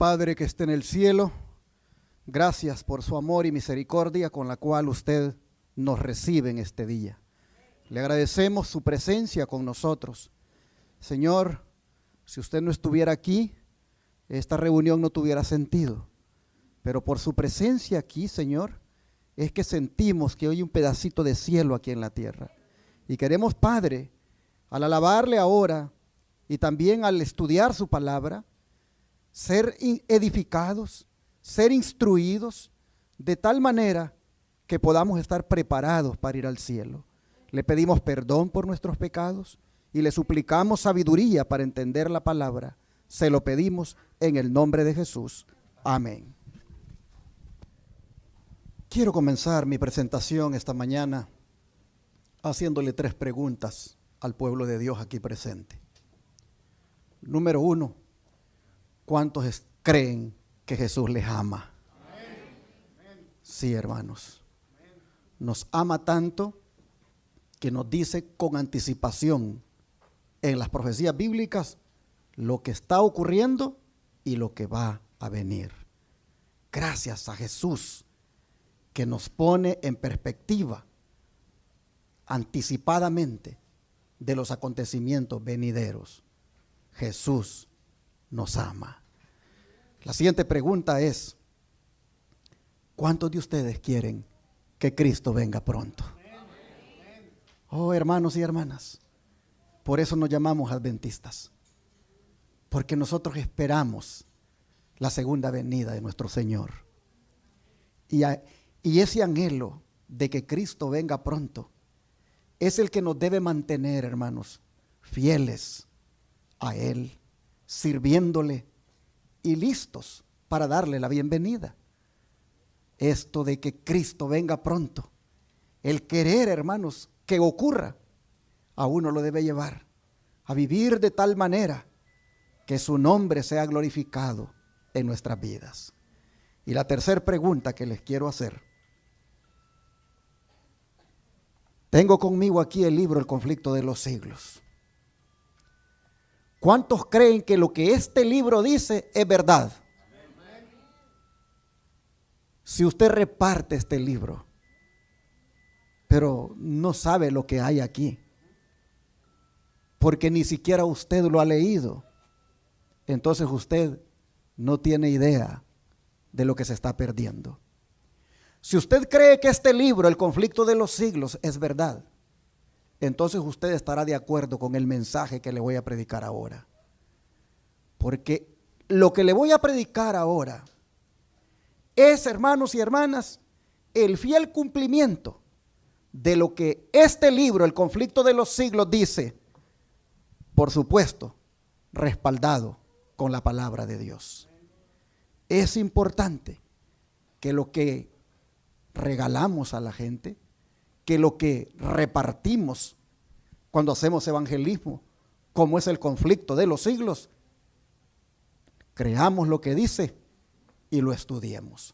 Padre que esté en el cielo, gracias por su amor y misericordia con la cual usted nos recibe en este día. Le agradecemos su presencia con nosotros. Señor, si usted no estuviera aquí, esta reunión no tuviera sentido. Pero por su presencia aquí, Señor, es que sentimos que hay un pedacito de cielo aquí en la tierra. Y queremos, Padre, al alabarle ahora y también al estudiar su palabra, ser edificados, ser instruidos de tal manera que podamos estar preparados para ir al cielo. Le pedimos perdón por nuestros pecados y le suplicamos sabiduría para entender la palabra. Se lo pedimos en el nombre de Jesús. Amén. Quiero comenzar mi presentación esta mañana haciéndole 3 preguntas al pueblo de Dios aquí presente. Número 1, ¿cuántos creen que Jesús les ama? Sí, hermanos. Nos ama tanto que nos dice con anticipación en las profecías bíblicas lo que está ocurriendo y lo que va a venir. Gracias a Jesús que nos pone en perspectiva anticipadamente de los acontecimientos venideros. Jesús nos ama. La siguiente pregunta es: ¿cuántos de ustedes quieren que Cristo venga pronto? Oh, hermanos y hermanas, por eso nos llamamos adventistas, porque nosotros esperamos la segunda venida de nuestro Señor. Y ese anhelo de que Cristo venga pronto es el que nos debe mantener, hermanos, fieles a Él, sirviéndole y listos para darle la bienvenida. Esto de que Cristo venga pronto, el querer, hermanos, que ocurra, a uno lo debe llevar a vivir de tal manera que su nombre sea glorificado en nuestras vidas. Y la tercera pregunta que les quiero hacer. Tengo conmigo aquí el libro El conflicto de los siglos. ¿Cuántos creen que lo que este libro dice es verdad? Si usted reparte este libro, pero no sabe lo que hay aquí, porque ni siquiera usted lo ha leído, entonces usted no tiene idea de lo que se está perdiendo. Si usted cree que este libro, El conflicto de los siglos, es verdad, entonces usted estará de acuerdo con el mensaje que le voy a predicar ahora. Porque lo que le voy a predicar ahora es, hermanos y hermanas, el fiel cumplimiento de lo que este libro, El conflicto de los siglos, dice, por supuesto, respaldado con la palabra de Dios. Es importante que lo que regalamos a la gente, que lo que repartimos cuando hacemos evangelismo, como es el conflicto de los siglos, creamos lo que dice y lo estudiemos.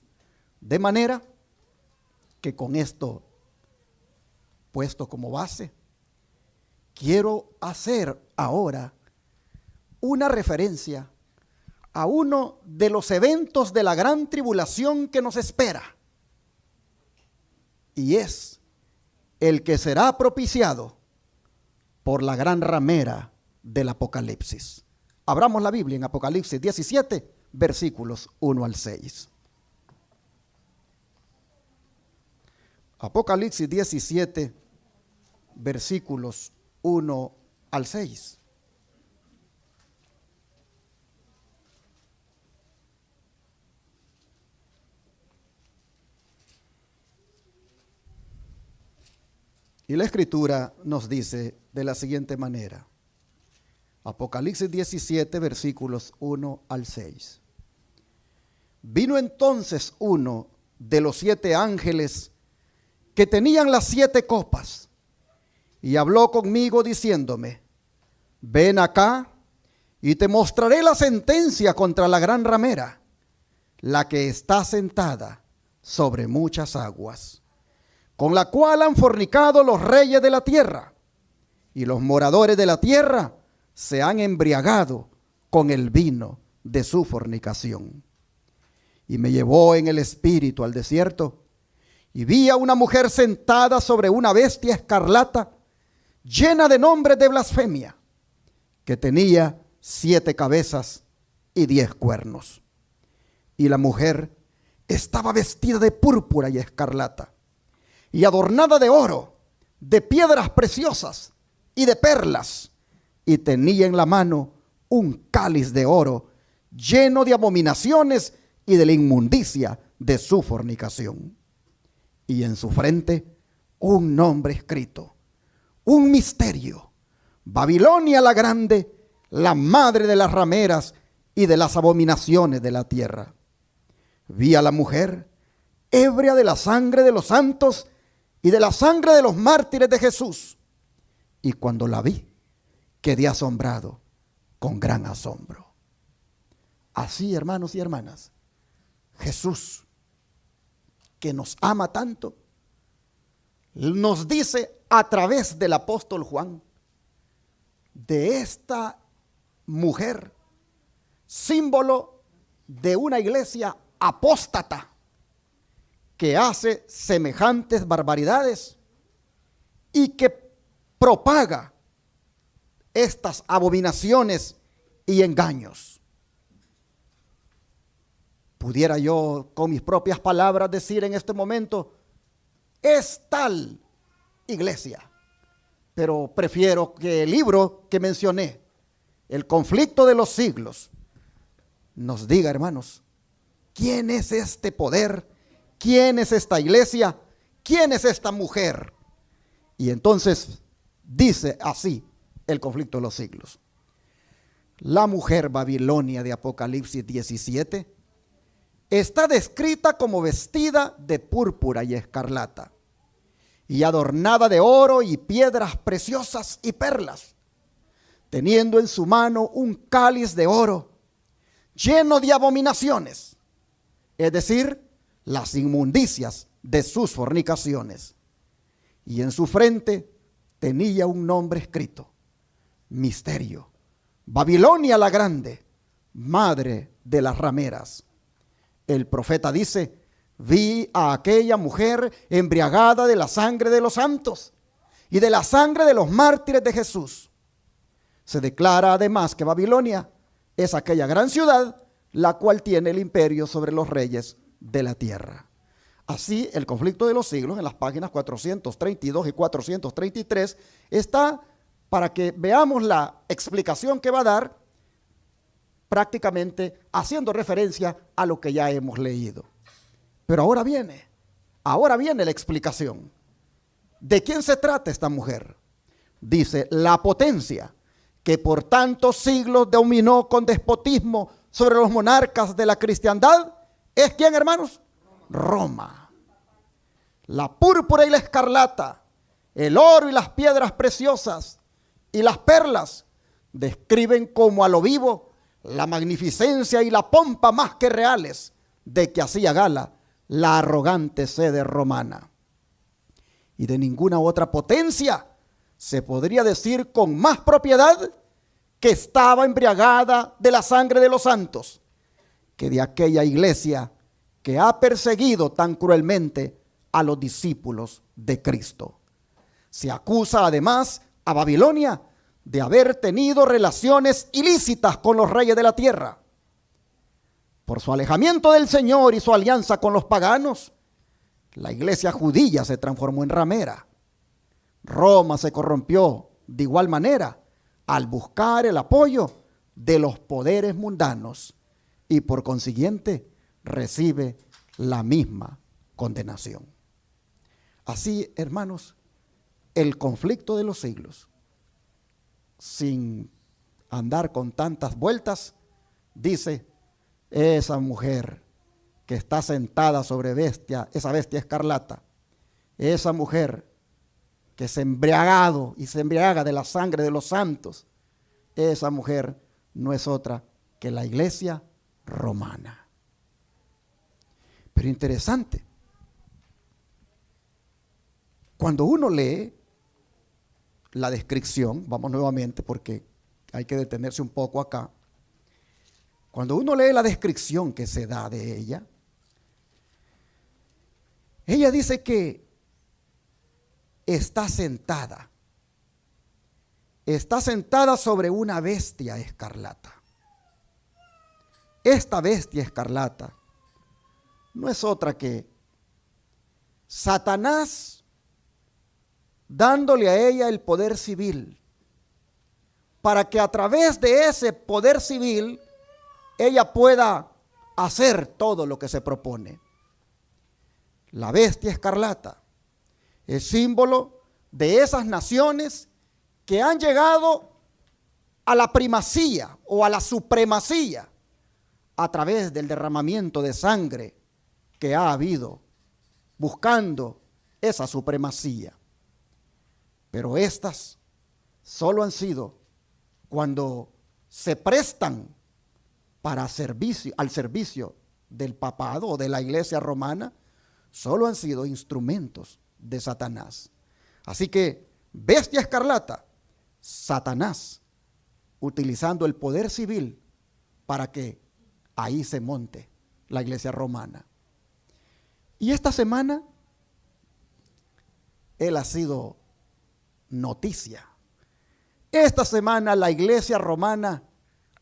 De manera que con esto puesto como base, quiero hacer ahora una referencia a uno de los eventos de la gran tribulación que nos espera, y es el que será propiciado por la gran ramera del Apocalipsis. Abramos la Biblia en Apocalipsis 17, versículos 1 al 6. Apocalipsis 17, versículos 1 al 6. Y la Escritura nos dice de la siguiente manera. Apocalipsis 17, versículos 1 al 6. Vino entonces uno de los 7 ángeles que tenían las 7 copas y habló conmigo diciéndome: ven acá y te mostraré la sentencia contra la gran ramera, la que está sentada sobre muchas aguas, con la cual han fornicado los reyes de la tierra, y los moradores de la tierra se han embriagado con el vino de su fornicación. Y me llevó en el espíritu al desierto, y vi a una mujer sentada sobre una bestia escarlata, llena de nombres de blasfemia, que tenía 7 cabezas y 10 cuernos. Y la mujer estaba vestida de púrpura y escarlata, y adornada de oro, de piedras preciosas y de perlas, y tenía en la mano un cáliz de oro lleno de abominaciones y de la inmundicia de su fornicación. Y en su frente un nombre escrito, un misterio: Babilonia la grande, la madre de las rameras y de las abominaciones de la tierra. Vi a la mujer ebria de la sangre de los santos y de la sangre de los mártires de Jesús. Y cuando la vi, quedé asombrado con gran asombro. Así, hermanos y hermanas, Jesús, que nos ama tanto, nos dice a través del apóstol Juan de esta mujer, símbolo de una iglesia apóstata que hace semejantes barbaridades y que propaga estas abominaciones y engaños. Pudiera yo con mis propias palabras decir en este momento, es tal iglesia, pero prefiero que el libro que mencioné, El conflicto de los siglos, nos diga, hermanos, quién es este poder, quién es esta iglesia, quién es esta mujer. Y entonces dice así el conflicto de los siglos. La mujer Babilonia de Apocalipsis 17 está descrita como vestida de púrpura y escarlata, y adornada de oro y piedras preciosas y perlas, teniendo en su mano un cáliz de oro lleno de abominaciones, es decir, las inmundicias de sus fornicaciones. Y en su frente tenía un nombre escrito: Misterio, Babilonia la grande, madre de las rameras. El profeta dice: vi a aquella mujer embriagada de la sangre de los santos y de la sangre de los mártires de Jesús. Se declara además que Babilonia es aquella gran ciudad la cual tiene el imperio sobre los reyes de la tierra. Así, el conflicto de los siglos, en las páginas 432 y 433, está para que veamos la explicación que va a dar, prácticamente haciendo referencia a lo que ya hemos leído. Pero ahora viene la explicación. ¿De quién se trata esta mujer? Dice: la potencia que por tantos siglos dominó con despotismo sobre los monarcas de la cristiandad, ¿es quién, hermanos? Roma. La púrpura y la escarlata, el oro y las piedras preciosas y las perlas describen como a lo vivo la magnificencia y la pompa más que reales de que hacía gala la arrogante sede romana. Y de ninguna otra potencia se podría decir con más propiedad que estaba embriagada de la sangre de los santos, que de aquella iglesia que ha perseguido tan cruelmente a los discípulos de Cristo. Se acusa además a Babilonia de haber tenido relaciones ilícitas con los reyes de la tierra. Por su alejamiento del Señor y su alianza con los paganos, la iglesia judía se transformó en ramera. Roma se corrompió de igual manera al buscar el apoyo de los poderes mundanos y por consiguiente recibe la misma condenación. Así, hermanos, el conflicto de los siglos, sin andar con tantas vueltas, dice: esa mujer que está sentada sobre esa bestia escarlata, esa mujer que se embriagado y se embriaga de la sangre de los santos, esa mujer no es otra que la iglesia romana. Pero interesante, cuando uno lee la descripción, vamos nuevamente porque hay que detenerse un poco acá. Cuando uno lee la descripción que se da de ella dice que está sentada sobre una bestia escarlata. Esta bestia escarlata no es otra que Satanás dándole a ella el poder civil, para que a través de ese poder civil ella pueda hacer todo lo que se propone. La bestia escarlata es símbolo de esas naciones que han llegado a la primacía o a la supremacía a través del derramamiento de sangre que ha habido, buscando esa supremacía. Pero estas solo han sido cuando se prestan al servicio del papado o de la iglesia romana, solo han sido instrumentos de Satanás. Así que, bestia escarlata, Satanás, utilizando el poder civil para que ahí se monte la iglesia romana. Y esta semana, él ha sido noticia. Esta semana la iglesia romana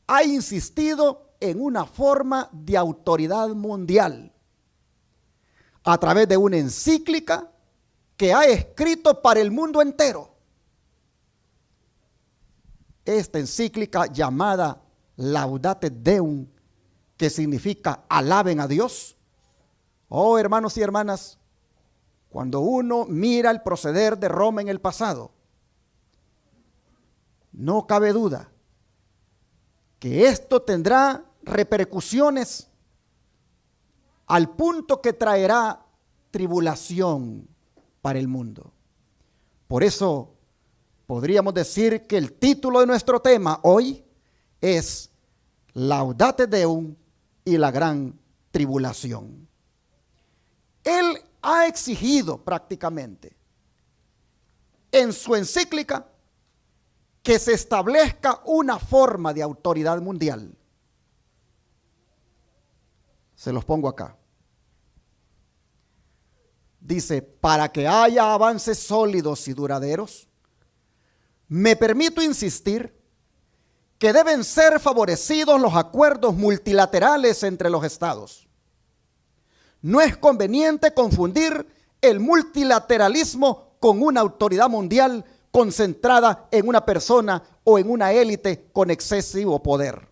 ha insistido en una forma de autoridad mundial a través de una encíclica que ha escrito para el mundo entero. Esta encíclica llamada Laudate Deum, que significa alaben a Dios. Oh, hermanos y hermanas, cuando uno mira el proceder de Roma en el pasado, no cabe duda que esto tendrá repercusiones al punto que traerá tribulación para el mundo. Por eso podríamos decir que el título de nuestro tema hoy es Laudate Deum y la gran tribulación. Él ha exigido prácticamente en su encíclica que se establezca una forma de autoridad mundial. Se los pongo acá. Dice, para que haya avances sólidos y duraderos, me permito insistir que deben ser favorecidos los acuerdos multilaterales entre los estados. No es conveniente confundir el multilateralismo con una autoridad mundial concentrada en una persona o en una élite con excesivo poder.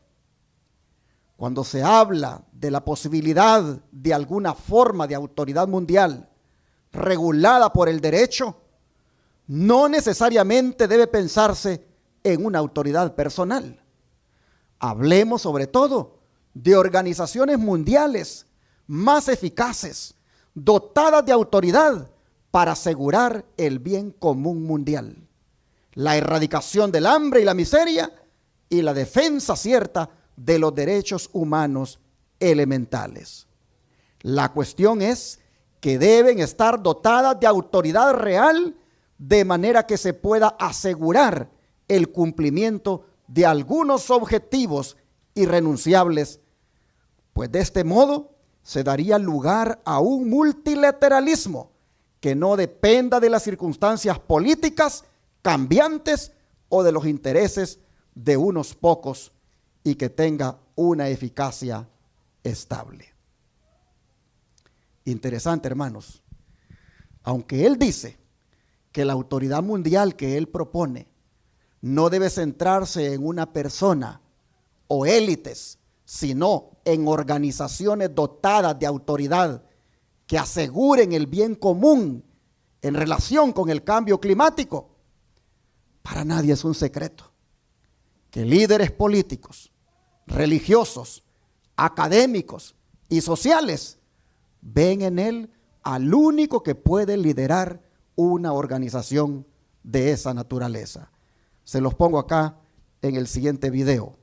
Cuando se habla de la posibilidad de alguna forma de autoridad mundial regulada por el derecho, no necesariamente debe pensarse en una autoridad personal. Hablemos sobre todo de organizaciones mundiales más eficaces, dotadas de autoridad para asegurar el bien común mundial, la erradicación del hambre y la miseria y la defensa cierta de los derechos humanos elementales. La cuestión es que deben estar dotadas de autoridad real de manera que se pueda asegurar el cumplimiento de algunos objetivos irrenunciables, pues de este modo se daría lugar a un multilateralismo que no dependa de las circunstancias políticas cambiantes o de los intereses de unos pocos y que tenga una eficacia estable. Interesante, hermanos. Aunque él dice que la autoridad mundial que él propone no debe centrarse en una persona o élites, sino en organizaciones dotadas de autoridad que aseguren el bien común en relación con el cambio climático. Para nadie es un secreto que líderes políticos, religiosos, académicos y sociales ven en él al único que puede liderar una organización de esa naturaleza. Se los pongo acá en el siguiente video.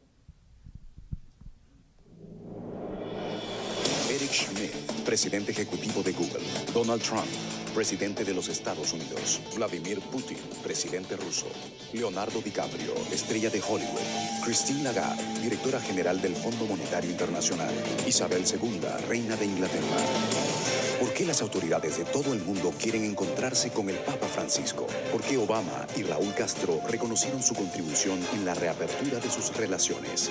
Eric Schmidt, presidente ejecutivo de Google. Donald Trump, presidente de los Estados Unidos. Vladimir Putin, presidente ruso. Leonardo DiCaprio, estrella de Hollywood. Christine Lagarde, directora general del Fondo Monetario Internacional. Isabel II, reina de Inglaterra. ¿Por qué las autoridades de todo el mundo quieren encontrarse con el Papa Francisco? ¿Por qué Obama y Raúl Castro reconocieron su contribución en la reapertura de sus relaciones?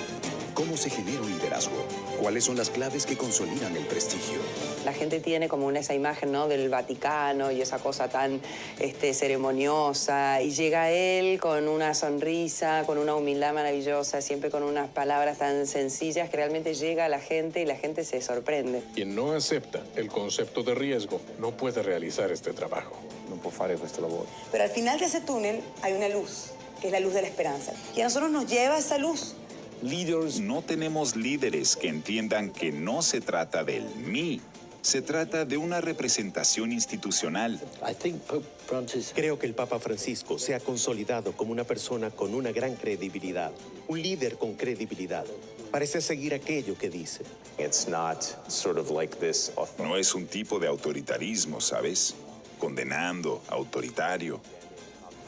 ¿Cómo se genera un liderazgo? ¿Cuáles son las claves que consolidan el prestigio? La gente tiene como esa imagen, ¿no?, del Vaticano y esa cosa tan ceremoniosa, y llega él con una sonrisa, con una humildad maravillosa, siempre con unas palabras tan sencillas que realmente llega a la gente y la gente se sorprende. Quien no acepta el concepto de riesgo no puede realizar este trabajo. Non può fare questo lavoro. Pero al final de ese túnel hay una luz, que es la luz de la esperanza. Y a nosotros nos lleva esa luz. No tenemos líderes que entiendan que no se trata del mí, se trata de una representación institucional. Creo que el Papa Francisco se ha consolidado como una persona con una gran credibilidad, un líder con credibilidad. Parece seguir aquello que dice. No es un tipo de autoritarismo, ¿sabes? Condenando, autoritario.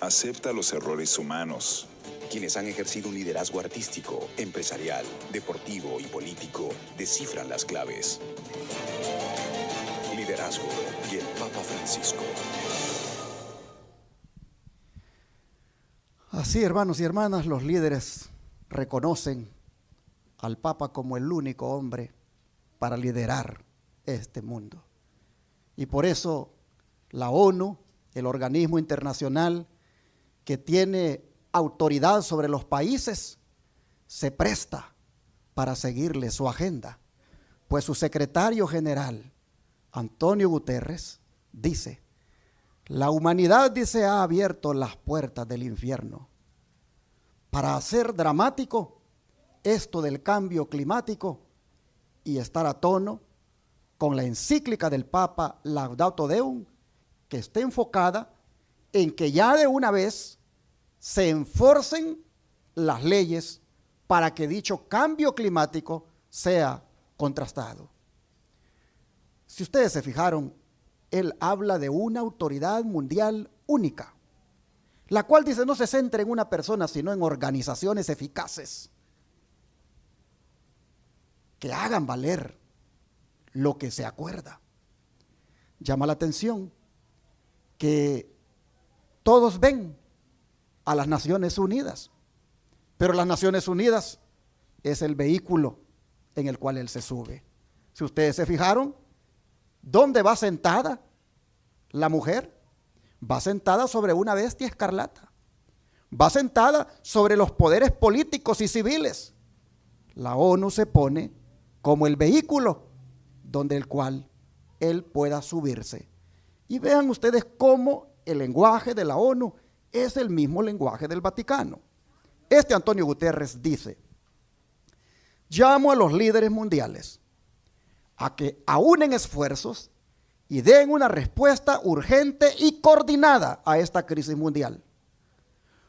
Acepta los errores humanos. Quienes han ejercido un liderazgo artístico, empresarial, deportivo y político descifran las claves. Liderazgo y el Papa Francisco. Así, hermanos y hermanas, los líderes reconocen al Papa como el único hombre para liderar este mundo. Y por eso la ONU, el organismo internacional que tiene autoridad sobre los países, se presta para seguirle su agenda, pues su secretario general, Antonio Guterres, dice: la humanidad, dice, ha abierto las puertas del infierno. Para hacer dramático esto del cambio climático y estar a tono con la encíclica del Papa Laudato Deum, que está enfocada en que ya de una vez se enforcen las leyes para que dicho cambio climático sea contrastado. Si ustedes se fijaron, él habla de una autoridad mundial única, la cual dice no se centra en una persona, sino en organizaciones eficaces que hagan valer lo que se acuerda. Llama la atención que todos ven a las Naciones Unidas, pero las Naciones Unidas es el vehículo en el cual él se sube. Si ustedes se fijaron, ¿dónde va sentada la mujer? Va sentada sobre una bestia escarlata, va sentada sobre los poderes políticos y civiles. La ONU se pone como el vehículo donde el cual él pueda subirse. Y vean ustedes cómo el lenguaje de la ONU es el mismo lenguaje del Vaticano. Este Antonio Guterres dice: llamo a los líderes mundiales a que aúnen esfuerzos y den una respuesta urgente y coordinada a esta crisis mundial.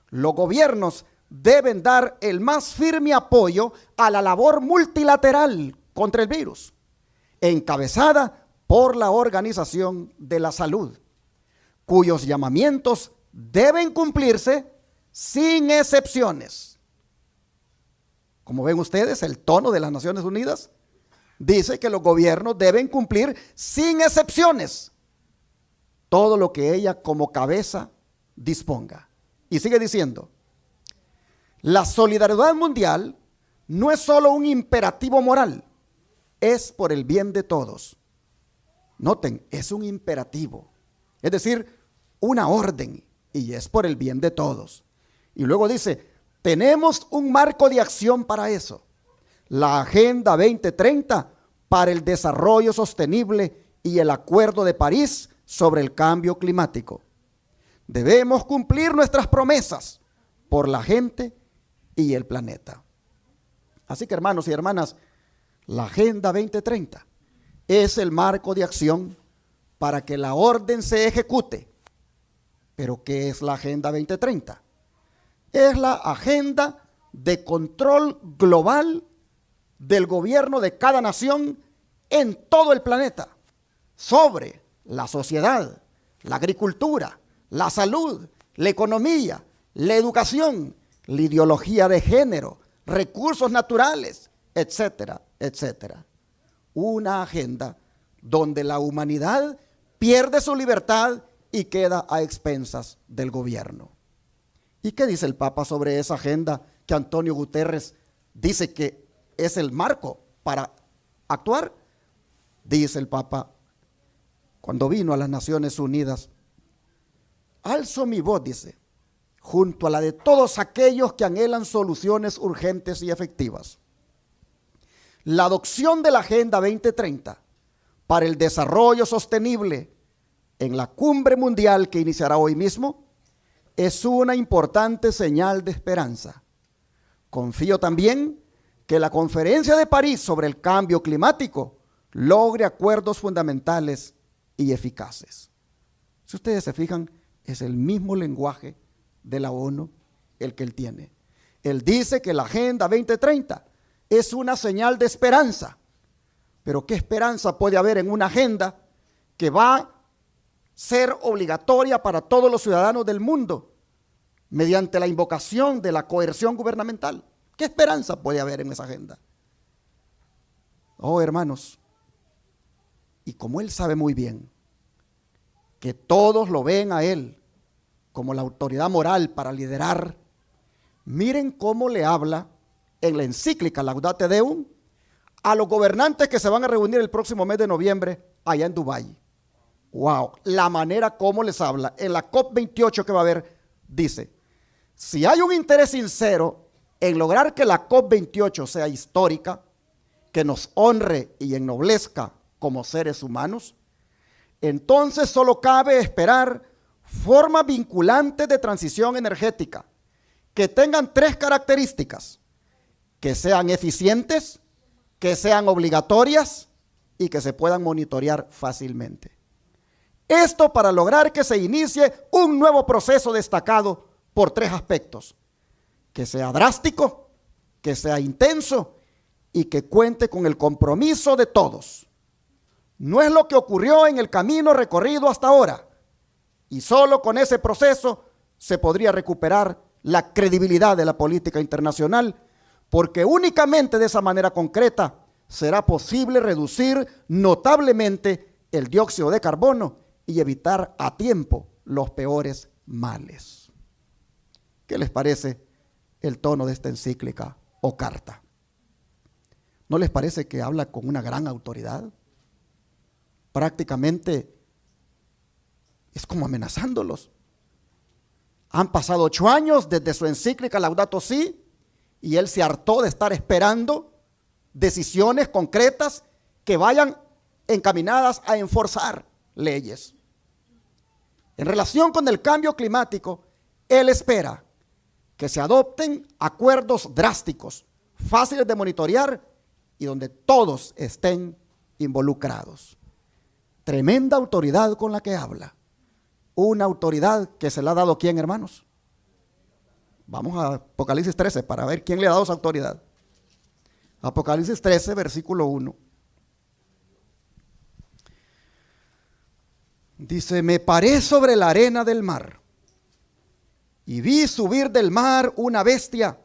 Los gobiernos deben dar el más firme apoyo a la labor multilateral contra el virus, encabezada por la Organización de la Salud, cuyos llamamientos deben cumplirse sin excepciones. Como ven ustedes, el tono de las Naciones Unidas dice que los gobiernos deben cumplir sin excepciones todo lo que ella como cabeza disponga. Y sigue diciendo: la solidaridad mundial no es solo un imperativo moral, es por el bien de todos. Noten, es un imperativo, es decir, una orden, y es por el bien de todos. Y luego dice: tenemos un marco de acción para eso, la Agenda 2030 para el desarrollo sostenible y el Acuerdo de París sobre el cambio climático. Debemos cumplir nuestras promesas por la gente y el planeta. Así que, hermanos y hermanas, la Agenda 2030 es el marco de acción para que la orden se ejecute. ¿Pero qué es la Agenda 2030? Es la agenda de control global del gobierno de cada nación en todo el planeta sobre la sociedad, la agricultura, la salud, la economía, la educación, la ideología de género, recursos naturales, etcétera, etcétera. Una agenda donde la humanidad pierde su libertad y queda a expensas del gobierno. ¿Y qué dice el Papa sobre esa agenda que Antonio Guterres dice que es el marco para actuar? Dice el Papa, cuando vino a las Naciones Unidas, alzo mi voz, dice, junto a la de todos aquellos que anhelan soluciones urgentes y efectivas. La adopción de la Agenda 2030 para el desarrollo sostenible en la cumbre mundial que iniciará hoy mismo es una importante señal de esperanza. Confío también que la Conferencia de París sobre el cambio climático logre acuerdos fundamentales y eficaces. Si ustedes se fijan, es el mismo lenguaje de la ONU el que él tiene. Él dice que la Agenda 2030 es una señal de esperanza. Pero ¿qué esperanza puede haber en una agenda que va a ser obligatoria para todos los ciudadanos del mundo mediante la invocación de la coerción gubernamental? ¿Qué esperanza puede haber en esa agenda? Oh, hermanos, y como él sabe muy bien que todos lo ven a él como la autoridad moral para liderar, miren cómo le habla en la encíclica Laudate Deum a los gobernantes que se van a reunir el próximo mes de noviembre allá en Dubái. Wow, la manera como les habla. En la COP28 que va a haber, dice, si hay un interés sincero en lograr que la COP28 sea histórica, que nos honre y ennoblezca como seres humanos, entonces solo cabe esperar formas vinculantes de transición energética que tengan 3 características: que sean eficientes, que sean obligatorias y que se puedan monitorear fácilmente. Esto para lograr que se inicie un nuevo proceso destacado por 3 aspectos: que sea drástico, que sea intenso y que cuente con el compromiso de todos. No es lo que ocurrió en el camino recorrido hasta ahora, y solo con ese proceso se podría recuperar la credibilidad de la política internacional, porque únicamente de esa manera concreta será posible reducir notablemente el dióxido de carbono y evitar a tiempo los peores males. ¿Qué les parece el tono de esta encíclica o carta? ¿No les parece que habla con una gran autoridad? Prácticamente es como amenazándolos. Han pasado 8 años desde su encíclica Laudato Si y él se hartó de estar esperando decisiones concretas que vayan encaminadas a enforzar leyes. En relación con el cambio climático, él espera que se adopten acuerdos drásticos, fáciles de monitorear y donde todos estén involucrados. Tremenda autoridad con la que habla. Una autoridad que se le ha dado ¿quién, hermanos? Vamos a Apocalipsis 13 para ver quién le ha dado esa autoridad. Apocalipsis 13, versículo 1. Dice, me paré sobre la arena del mar y vi subir del mar una bestia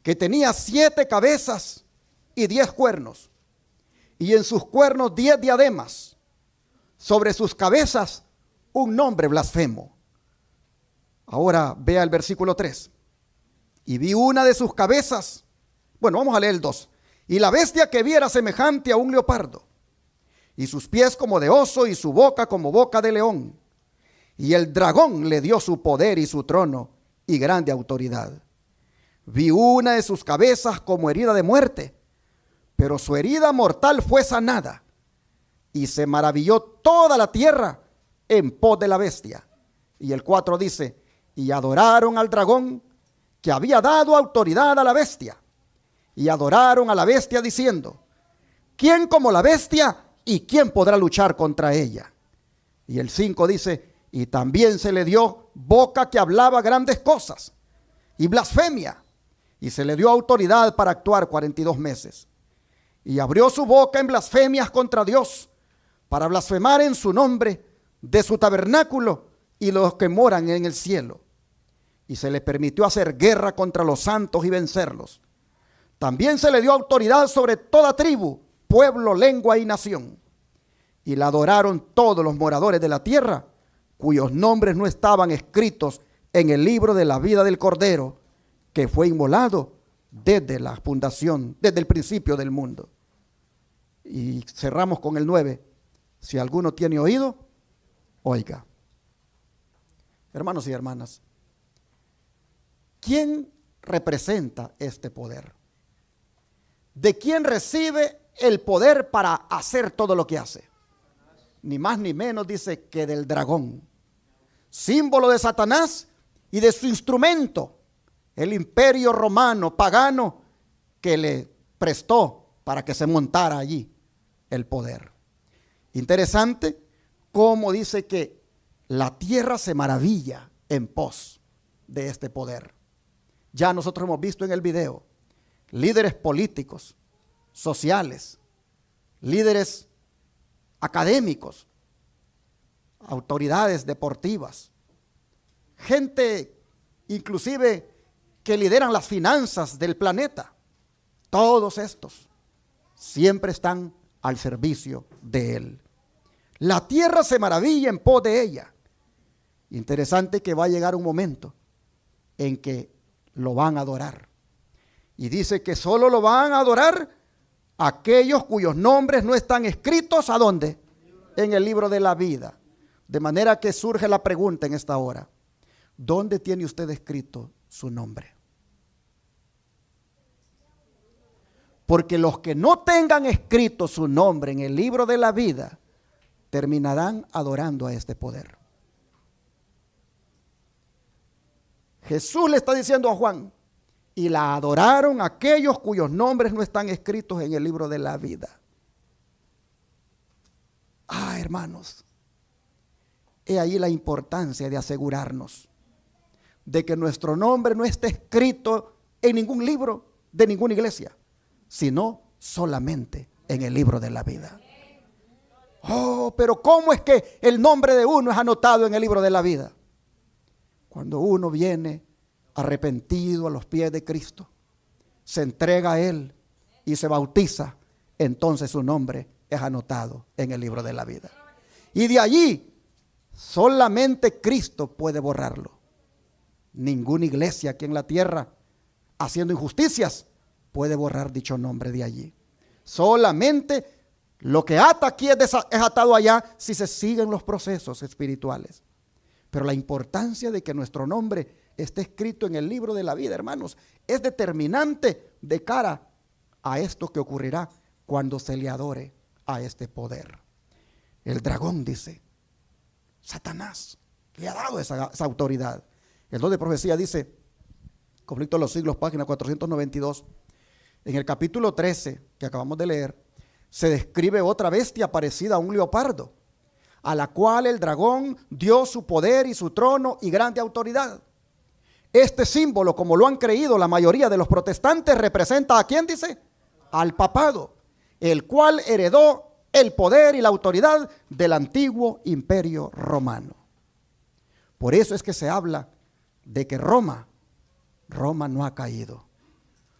que tenía 7 cabezas y 10 cuernos, y en sus cuernos 10 diademas, sobre sus cabezas un nombre blasfemo. Ahora vea el versículo 3. Y vi una de sus cabezas. Bueno, vamos a leer el 2. Y la bestia que vi era semejante a un leopardo, y sus pies como de oso, y su boca como boca de león. Y el dragón le dio su poder y su trono y grande autoridad. Vi una de sus cabezas como herida de muerte, pero su herida mortal fue sanada. Y se maravilló toda la tierra en pos de la bestia. Y el 4 dice, y adoraron al dragón que había dado autoridad a la bestia. Y adoraron a la bestia diciendo, ¿quién como la bestia y quién podrá luchar contra ella? Y el 5 dice, y también se le dio boca que hablaba grandes cosas y blasfemia, y se le dio autoridad para actuar 42 meses. Y abrió su boca en blasfemias contra Dios, para blasfemar en su nombre, de su tabernáculo y los que moran en el cielo. Y se le permitió hacer guerra contra los santos y vencerlos. También se le dio autoridad sobre toda tribu, pueblo, lengua y nación. Y la adoraron todos los moradores de la tierra, cuyos nombres no estaban escritos en el libro de la vida del Cordero, que fue inmolado desde la fundación, desde el principio del mundo. Y cerramos con el 9. Si alguno tiene oído, oiga. Hermanos y hermanas, ¿quién representa este poder? ¿De quién recibe el poder para hacer todo lo que hace? Ni más ni menos dice que del dragón, símbolo de Satanás y de su instrumento, el imperio romano pagano que le prestó para que se montara allí el poder. Interesante cómo dice que la tierra se maravilla en pos de este poder. Ya nosotros hemos visto en el video líderes políticos, sociales, líderes académicos, autoridades deportivas, gente inclusive que lideran las finanzas del planeta. Todos estos siempre están al servicio de él. La tierra se maravilla en pos de ella. Interesante que va a llegar un momento en que lo van a adorar. Y dice que solo lo van a adorar aquellos cuyos nombres no están escritos, ¿a dónde? En el libro de la vida. De manera que surge la pregunta en esta hora: ¿dónde tiene usted escrito su nombre? Porque los que no tengan escrito su nombre en el libro de la vida terminarán adorando a este poder. Jesús le está diciendo a Juan: y la adoraron aquellos cuyos nombres no están escritos en el libro de la vida. Hermanos, he ahí la importancia de asegurarnos de que nuestro nombre no esté escrito en ningún libro de ninguna iglesia, sino solamente en el libro de la vida. Pero ¿cómo es que el nombre de uno es anotado en el libro de la vida? Cuando uno viene arrepentido a los pies de Cristo, se entrega a Él y se bautiza, entonces su nombre es anotado en el libro de la vida. Y de allí solamente Cristo puede borrarlo. Ninguna iglesia aquí en la tierra, haciendo injusticias, puede borrar dicho nombre de allí. Solamente lo que ata aquí es atado allá si se siguen los procesos espirituales. Pero la importancia de que nuestro nombre esté escrito en el libro de la vida, hermanos, es determinante de cara a esto que ocurrirá cuando se le adore a este poder. El dragón, dice, Satanás le ha dado esa autoridad. El don de profecía dice, Conflicto de los Siglos, página 492, en el capítulo 13 que acabamos de leer, se describe otra bestia parecida a un leopardo, a la cual el dragón dio su poder y su trono y grande autoridad. Este símbolo, como lo han creído la mayoría de los protestantes, representa ¿a quién dice? Al papado, el cual heredó el poder y la autoridad del antiguo imperio romano. Por eso es que se habla de que Roma no ha caído.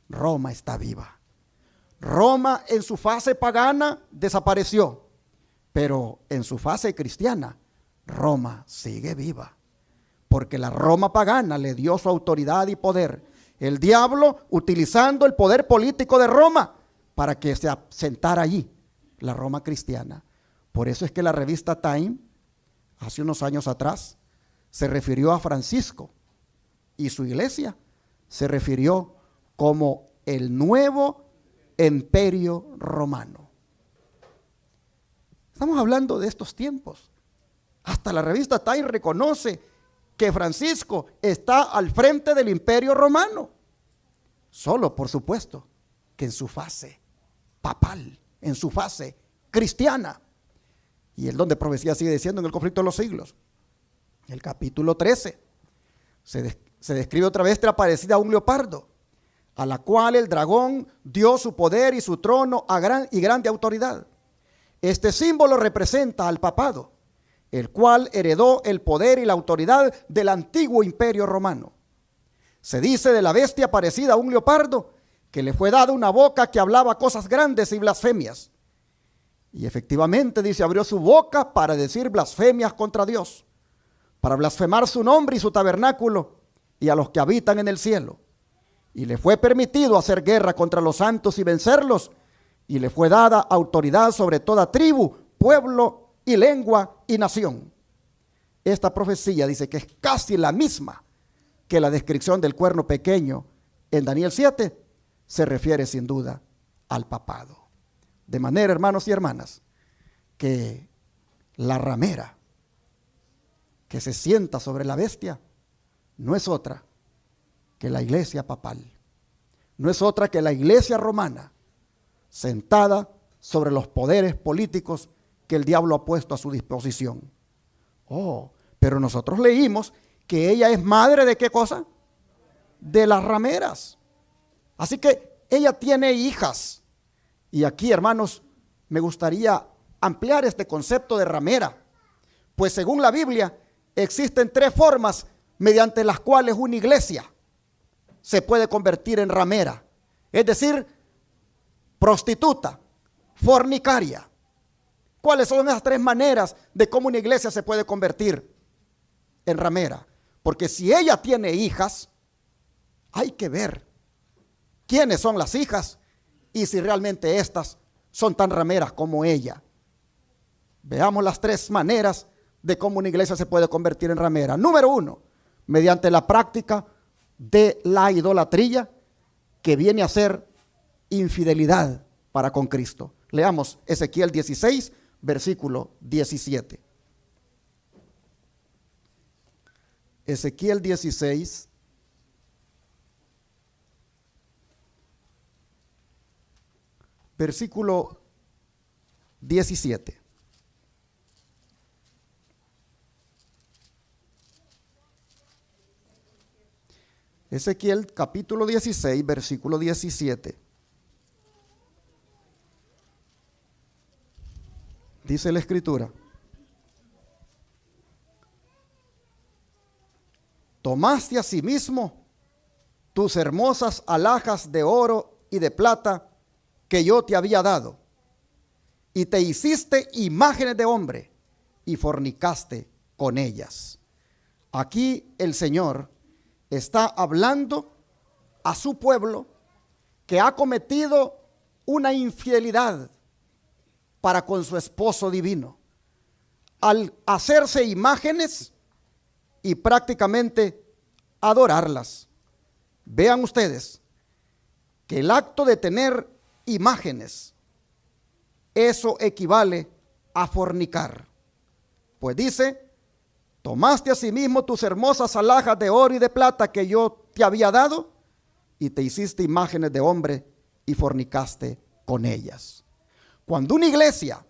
Roma está viva. Roma en su fase pagana desapareció, pero en su fase cristiana, Roma sigue viva. Porque la Roma pagana le dio su autoridad y poder. El diablo utilizando el poder político de Roma para que se asentara allí la Roma cristiana. Por eso es que la revista Time, hace unos años atrás, se refirió a Francisco y su iglesia se refirió como el nuevo imperio romano. Estamos hablando de estos tiempos. Hasta la revista Time reconoce que Francisco está al frente del imperio romano. Solo, por supuesto, que en su fase papal, en su fase cristiana. Y el don de profecía sigue diciendo en el Conflicto de los Siglos, en el capítulo 13, se describe otra bestia parecida a un leopardo, a la cual el dragón dio su poder y su trono y grande autoridad. Este símbolo representa al papado, el cual heredó el poder y la autoridad del antiguo imperio romano. Se dice de la bestia parecida a un leopardo, que le fue dada una boca que hablaba cosas grandes y blasfemias. Y efectivamente, dice, abrió su boca para decir blasfemias contra Dios, para blasfemar su nombre y su tabernáculo y a los que habitan en el cielo. Y le fue permitido hacer guerra contra los santos y vencerlos, y le fue dada autoridad sobre toda tribu, pueblo y lengua y nación. Esta profecía dice que es casi la misma que la descripción del cuerno pequeño en Daniel 7, se refiere sin duda al papado. De manera, hermanos y hermanas, que la ramera que se sienta sobre la bestia no es otra que la iglesia papal, no es otra que la iglesia romana, sentada sobre los poderes políticos que el diablo ha puesto a su disposición. Oh, pero nosotros leímos que ella es madre de ¿qué cosa? De las rameras. Así que ella tiene hijas. Y aquí, hermanos, me gustaría ampliar este concepto de ramera, pues según la Biblia existen 3 formas mediante las cuales una iglesia se puede convertir en ramera, es decir, prostituta, fornicaria. ¿Cuáles son esas 3 maneras de cómo una iglesia se puede convertir en ramera? Porque si ella tiene hijas, hay que ver quiénes son las hijas y si realmente estas son tan rameras como ella. Veamos las 3 maneras de cómo una iglesia se puede convertir en ramera. Número 1, mediante la práctica de la idolatría, que viene a ser infidelidad para con Cristo. Leamos Ezequiel 16, versículo 17. Ezequiel 16, versículo 17. Ezequiel capítulo 16, versículo 17. Dice la escritura: tomaste asimismo tus hermosas alhajas de oro y de plata que yo te había dado, y te hiciste imágenes de hombre y fornicaste con ellas. Aquí el Señor está hablando a su pueblo que ha cometido una infidelidad para con su esposo divino, al hacerse imágenes y prácticamente adorarlas. Vean ustedes que el acto de tener imágenes, eso equivale a fornicar. Pues dice: tomaste asimismo tus hermosas alhajas de oro y de plata que yo te había dado, y te hiciste imágenes de hombre y fornicaste con ellas. Cuando una iglesia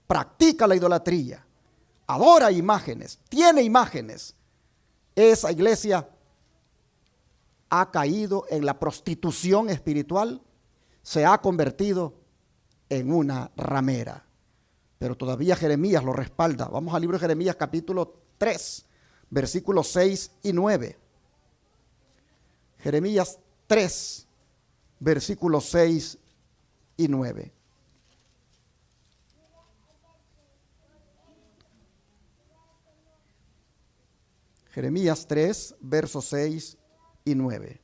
practica la idolatría, adora imágenes, tiene imágenes, esa iglesia ha caído en la prostitución espiritual, se ha convertido en una ramera. Pero todavía Jeremías lo respalda. Vamos al libro de Jeremías capítulo 3, versículos 6 y 9. Jeremías 3, versículos 6 y 9. Jeremías 3, versos 6 y 9.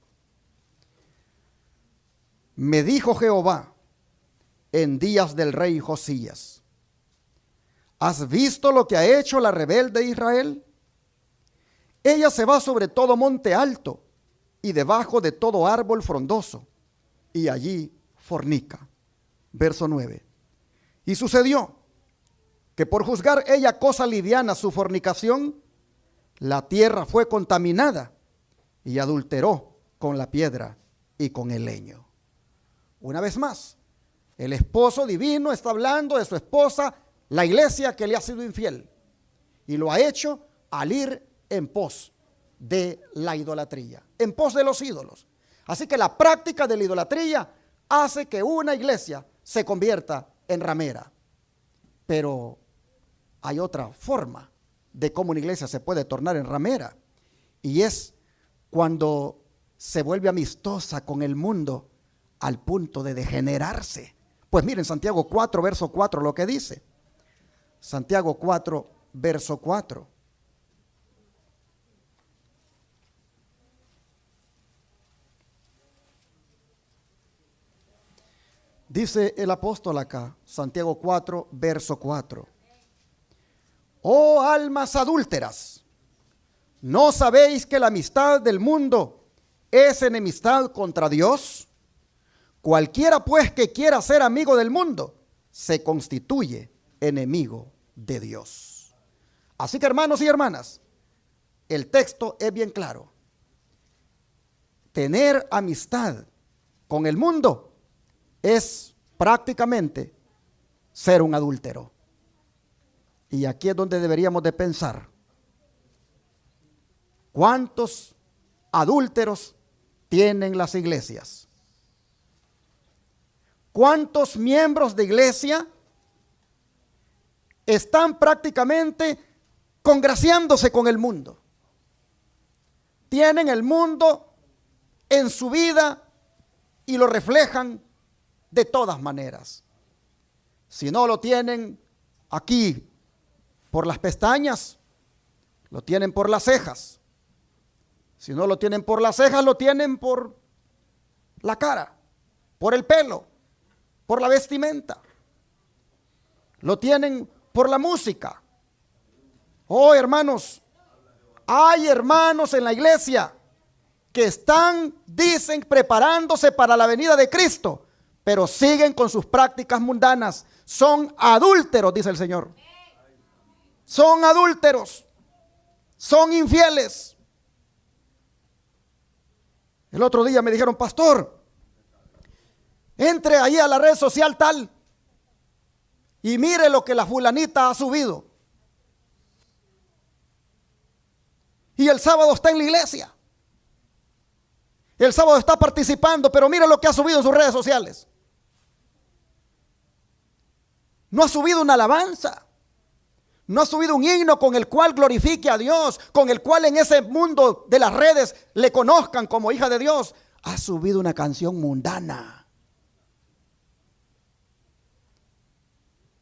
Me dijo Jehová en días del rey Josías: ¿has visto lo que ha hecho la rebelde Israel? Ella se va sobre todo monte alto y debajo de todo árbol frondoso, y allí fornica. Verso 9. Y sucedió que por juzgar ella cosa liviana su fornicación, la tierra fue contaminada y adulteró con la piedra y con el leño. Una vez más, el esposo divino está hablando de su esposa, la iglesia, que le ha sido infiel, y lo ha hecho al ir en pos de la idolatría, en pos de los ídolos. Así que la práctica de la idolatría hace que una iglesia se convierta en ramera. Pero hay otra forma de cómo una iglesia se puede tornar en ramera, y es cuando se vuelve amistosa con el mundo al punto de degenerarse. Pues miren, Santiago 4, verso 4, lo que dice. Santiago 4, verso 4. Dice el apóstol acá, Santiago 4, verso 4. Oh almas adúlteras, ¿no sabéis que la amistad del mundo es enemistad contra Dios? Cualquiera pues que quiera ser amigo del mundo, se constituye enemigo de Dios. Así que, hermanos y hermanas, el texto es bien claro. Tener amistad con el mundo es prácticamente ser un adúltero. Y aquí es donde deberíamos de pensar. ¿Cuántos adúlteros tienen las iglesias? ¿Cuántos miembros de iglesia están prácticamente congraciándose con el mundo? Tienen el mundo en su vida y lo reflejan de todas maneras. Si no lo tienen aquí por las pestañas, lo tienen por las cejas. Si no lo tienen por las cejas, lo tienen por la cara, por el pelo, por la vestimenta. Lo tienen por la música. Oh, hermanos, hay hermanos en la iglesia que están, dicen, preparándose para la venida de Cristo, pero siguen con sus prácticas mundanas. Son adúlteros, dice el Señor. Son adúlteros. Son infieles. El otro día me dijeron, pastor, entre ahí a la red social tal y mire lo que la fulanita ha subido. Y el sábado está en la iglesia. El sábado está participando, pero mire lo que ha subido en sus redes sociales. No ha subido una alabanza. No ha subido un himno con el cual glorifique a Dios, con el cual en ese mundo de las redes le conozcan como hija de Dios. Ha subido una canción mundana.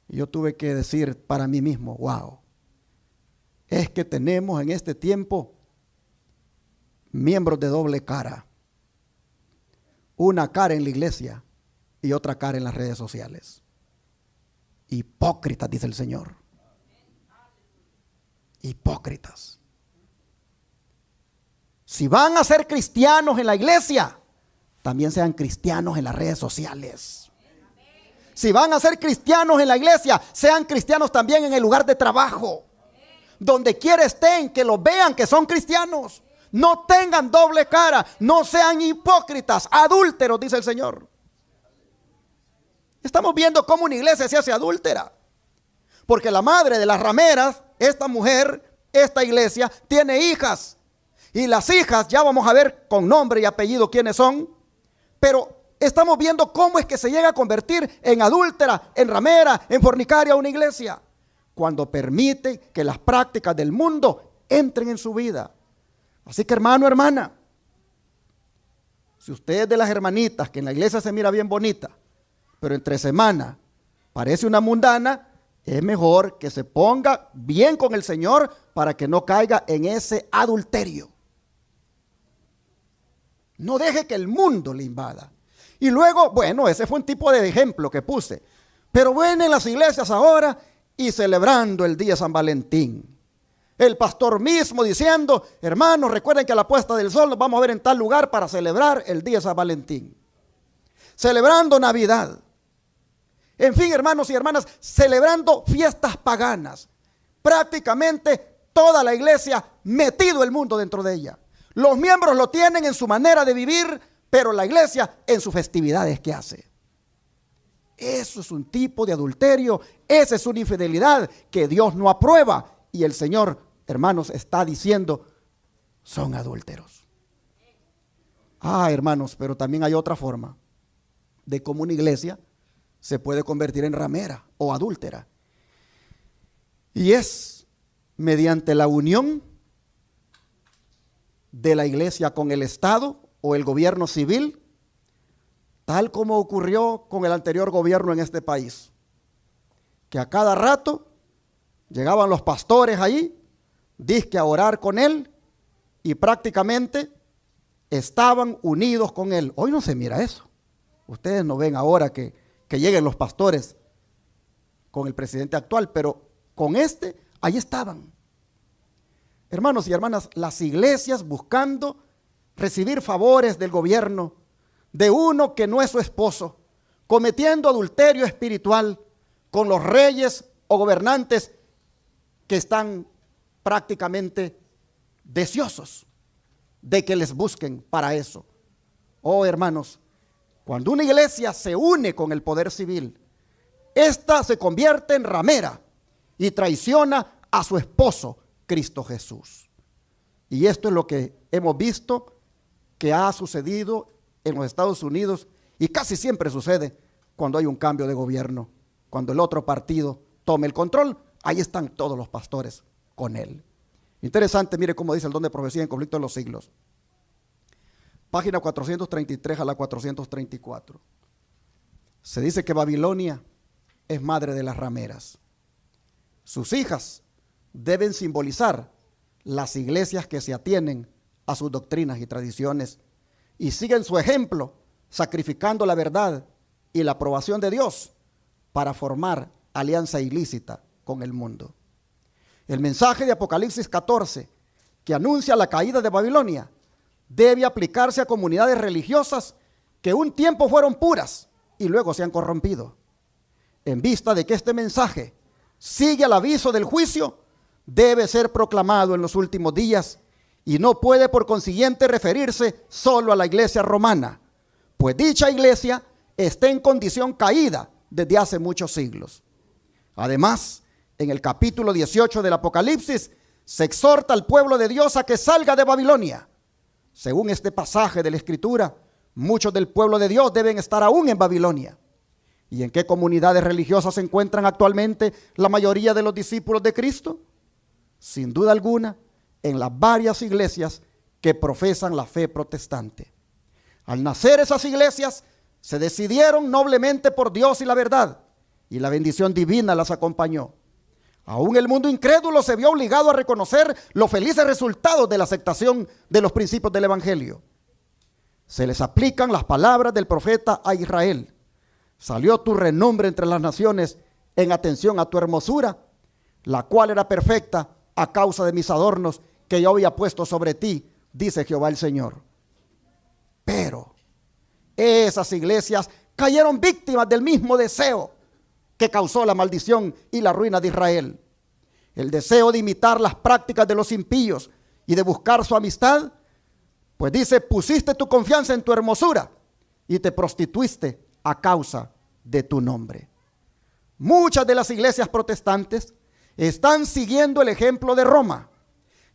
Y yo tuve que decir para mí mismo, wow, es que tenemos en este tiempo miembros de doble cara. Una cara en la iglesia y otra cara en las redes sociales. Hipócritas, dice el Señor. Hipócritas. Si van a ser cristianos en la iglesia, también sean cristianos en las redes sociales. Si van a ser cristianos en la iglesia, sean cristianos también en el lugar de trabajo. Donde quiera estén, que los vean que son cristianos. No tengan doble cara, no sean hipócritas, adúlteros, dice el Señor. Estamos viendo cómo una iglesia se hace adúltera. Porque la madre de las rameras, esta mujer, esta iglesia, tiene hijas. Y las hijas, ya vamos a ver con nombre y apellido quiénes son. Pero estamos viendo cómo es que se llega a convertir en adúltera, en ramera, en fornicaria una iglesia. Cuando permite que las prácticas del mundo entren en su vida. Así que, hermano, hermana, si usted es de las hermanitas que en la iglesia se mira bien bonita, pero entre semana parece una mundana, es mejor que se ponga bien con el Señor para que no caiga en ese adulterio. No deje que el mundo le invada. Y luego, bueno, ese fue un tipo de ejemplo que puse. Pero ven en las iglesias ahora y celebrando el día de San Valentín. El pastor mismo diciendo, hermanos, recuerden que a la puesta del sol nos vamos a ver en tal lugar para celebrar el día de San Valentín. Celebrando Navidad. En fin, hermanos y hermanas, celebrando fiestas paganas. Prácticamente toda la iglesia metido el mundo dentro de ella. Los miembros lo tienen en su manera de vivir, pero la iglesia en sus festividades que hace. Eso es un tipo de adulterio, esa es una infidelidad que Dios no aprueba. Y el Señor, hermanos, está diciendo, son adúlteros. Hermanos, pero también hay otra forma de cómo una iglesia se puede convertir en ramera o adúltera. Y es mediante la unión de la iglesia con el Estado o el gobierno civil, tal como ocurrió con el anterior gobierno en este país, que a cada rato llegaban los pastores ahí, dizque a orar con él, y prácticamente estaban unidos con él. Hoy no se mira eso. Ustedes no ven ahora que lleguen los pastores con el presidente actual, pero con este, ahí estaban. Hermanos y hermanas, las iglesias buscando recibir favores del gobierno de uno que no es su esposo, cometiendo adulterio espiritual con los reyes o gobernantes que están prácticamente deseosos de que les busquen para eso. Oh, hermanos, cuando una iglesia se une con el poder civil, esta se convierte en ramera y traiciona a su esposo, Cristo Jesús. Y esto es lo que hemos visto que ha sucedido en los Estados Unidos, y casi siempre sucede cuando hay un cambio de gobierno. Cuando el otro partido tome el control, ahí están todos los pastores con él. Interesante, mire cómo dice el don de profecía en Conflicto de los Siglos. Página 433 a la 434. Se dice que Babilonia es madre de las rameras. Sus hijas deben simbolizar las iglesias que se atienen a sus doctrinas y tradiciones y siguen su ejemplo, sacrificando la verdad y la aprobación de Dios para formar alianza ilícita con el mundo. El mensaje de Apocalipsis 14, que anuncia la caída de Babilonia, debe aplicarse a comunidades religiosas que un tiempo fueron puras y luego se han corrompido. En vista de que este mensaje sigue al aviso del juicio, debe ser proclamado en los últimos días y no puede por consiguiente referirse solo a la iglesia romana, pues dicha iglesia está en condición caída desde hace muchos siglos. Además, en el capítulo 18 del Apocalipsis se exhorta al pueblo de Dios a que salga de Babilonia. Según este pasaje de la Escritura, muchos del pueblo de Dios deben estar aún en Babilonia. ¿Y en qué comunidades religiosas se encuentran actualmente la mayoría de los discípulos de Cristo? Sin duda alguna, en las varias iglesias que profesan la fe protestante. Al nacer esas iglesias, se decidieron noblemente por Dios y la verdad, y la bendición divina las acompañó. Aún el mundo incrédulo se vio obligado a reconocer los felices resultados de la aceptación de los principios del Evangelio. Se les aplican las palabras del profeta a Israel: salió tu renombre entre las naciones en atención a tu hermosura, la cual era perfecta a causa de mis adornos que yo había puesto sobre ti, dice Jehová el Señor. Pero esas iglesias cayeron víctimas del mismo deseo que causó la maldición y la ruina de Israel. El deseo de imitar las prácticas de los impíos y de buscar su amistad, pues dice: pusiste tu confianza en tu hermosura y te prostituiste a causa de tu nombre. Muchas de las iglesias protestantes están siguiendo el ejemplo de Roma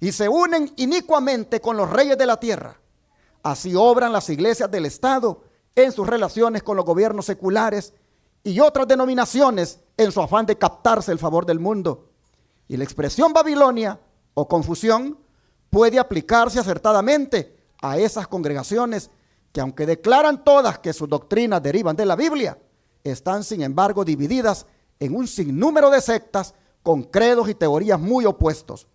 y se unen inicuamente con los reyes de la tierra. Así obran las iglesias del Estado en sus relaciones con los gobiernos seculares y otras denominaciones en su afán de captarse el favor del mundo. Y la expresión Babilonia o confusión puede aplicarse acertadamente a esas congregaciones que, aunque declaran todas que sus doctrinas derivan de la Biblia, están sin embargo divididas en un sinnúmero de sectas con credos y teorías muy opuestos.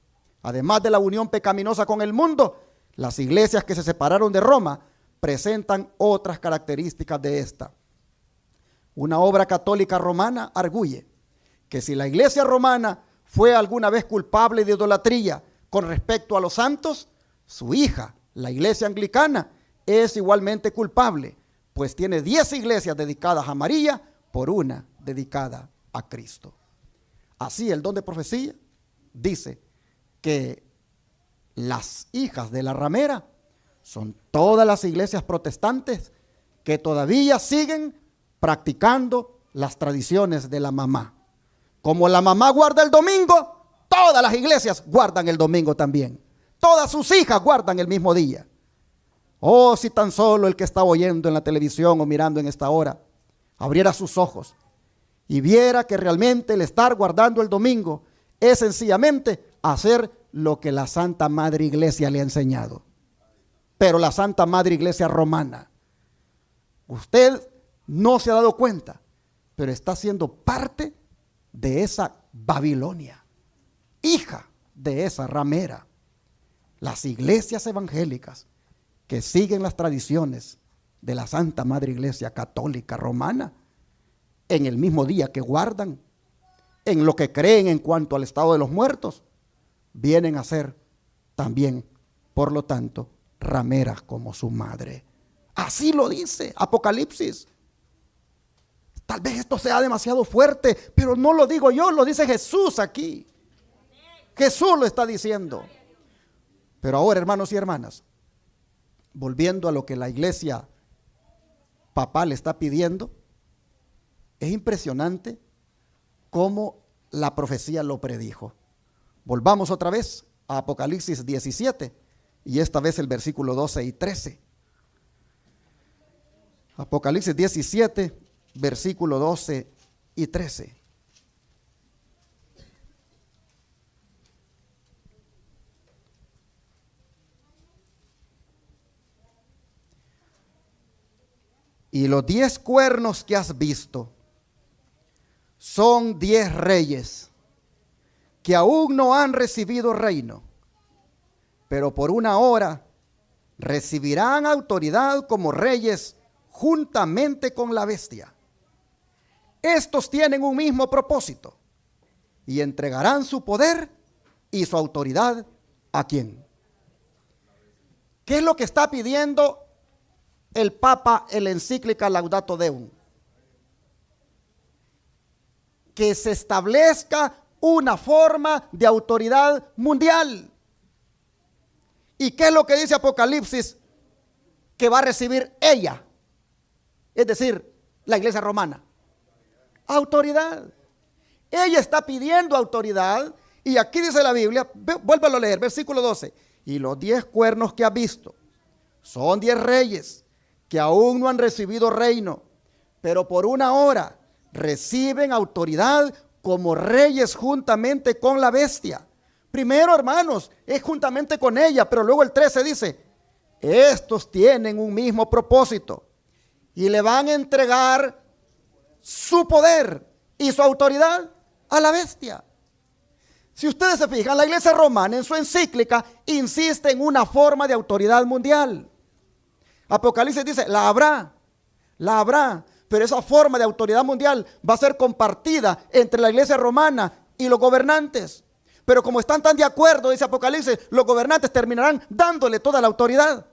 Además de la unión pecaminosa con el mundo, las iglesias que se separaron de Roma presentan otras características de esta. Una obra católica romana arguye que si la iglesia romana fue alguna vez culpable de idolatría con respecto a los santos, su hija, la iglesia anglicana, es igualmente culpable, pues tiene 10 iglesias dedicadas a María por una dedicada a Cristo. Así el don de profecía dice que las hijas de la ramera son todas las iglesias protestantes que todavía siguen practicando las tradiciones de la mamá. Como la mamá guarda el domingo, todas las iglesias guardan el domingo también. Todas sus hijas guardan el mismo día. Oh, si tan solo el que está oyendo en la televisión o mirando en esta hora abriera sus ojos y viera que realmente el estar guardando el domingo es sencillamente hacer lo que la Santa Madre Iglesia le ha enseñado. Pero la Santa Madre Iglesia romana, usted no se ha dado cuenta, pero está siendo parte de esa Babilonia, hija de esa ramera. Las iglesias evangélicas que siguen las tradiciones de la Santa Madre Iglesia Católica Romana, en el mismo día que guardan, en lo que creen en cuanto al estado de los muertos, vienen a ser también, por lo tanto, rameras como su madre. Así lo dice Apocalipsis. Tal vez esto sea demasiado fuerte, pero no lo digo yo, lo dice Jesús aquí. Jesús lo está diciendo. Pero ahora, hermanos y hermanas, volviendo a lo que la iglesia papal está pidiendo, es impresionante cómo la profecía lo predijo. Volvamos otra vez a Apocalipsis 17 y esta vez el versículo 12 y 13. Apocalipsis 17, versículo 12 y 13. Y los 10 cuernos que has visto son 10 reyes que aún no han recibido reino, pero por una hora recibirán autoridad como reyes juntamente con la bestia. Estos tienen un mismo propósito y entregarán su poder y su autoridad ¿a quién? ¿Qué es lo que está pidiendo el Papa en la encíclica Laudato Deum? Que se establezca una forma de autoridad mundial. ¿Y qué es lo que dice Apocalipsis que va a recibir ella? Es decir, la iglesia romana. Autoridad. Ella está pidiendo autoridad y aquí dice la Biblia, vuélvalo a leer, versículo 12. Y los 10 cuernos que has visto son 10 reyes que aún no han recibido reino, pero por una hora reciben autoridad como reyes juntamente con la bestia. Primero, hermanos, es juntamente con ella, pero luego el 13 dice, estos tienen un mismo propósito y le van a entregar su poder y su autoridad a la bestia. Si ustedes se fijan, la iglesia romana en su encíclica insiste en una forma de autoridad mundial. Apocalipsis dice, la habrá, pero esa forma de autoridad mundial va a ser compartida entre la iglesia romana y los gobernantes. Pero como están tan de acuerdo, dice Apocalipsis, los gobernantes terminarán dándole toda la autoridad.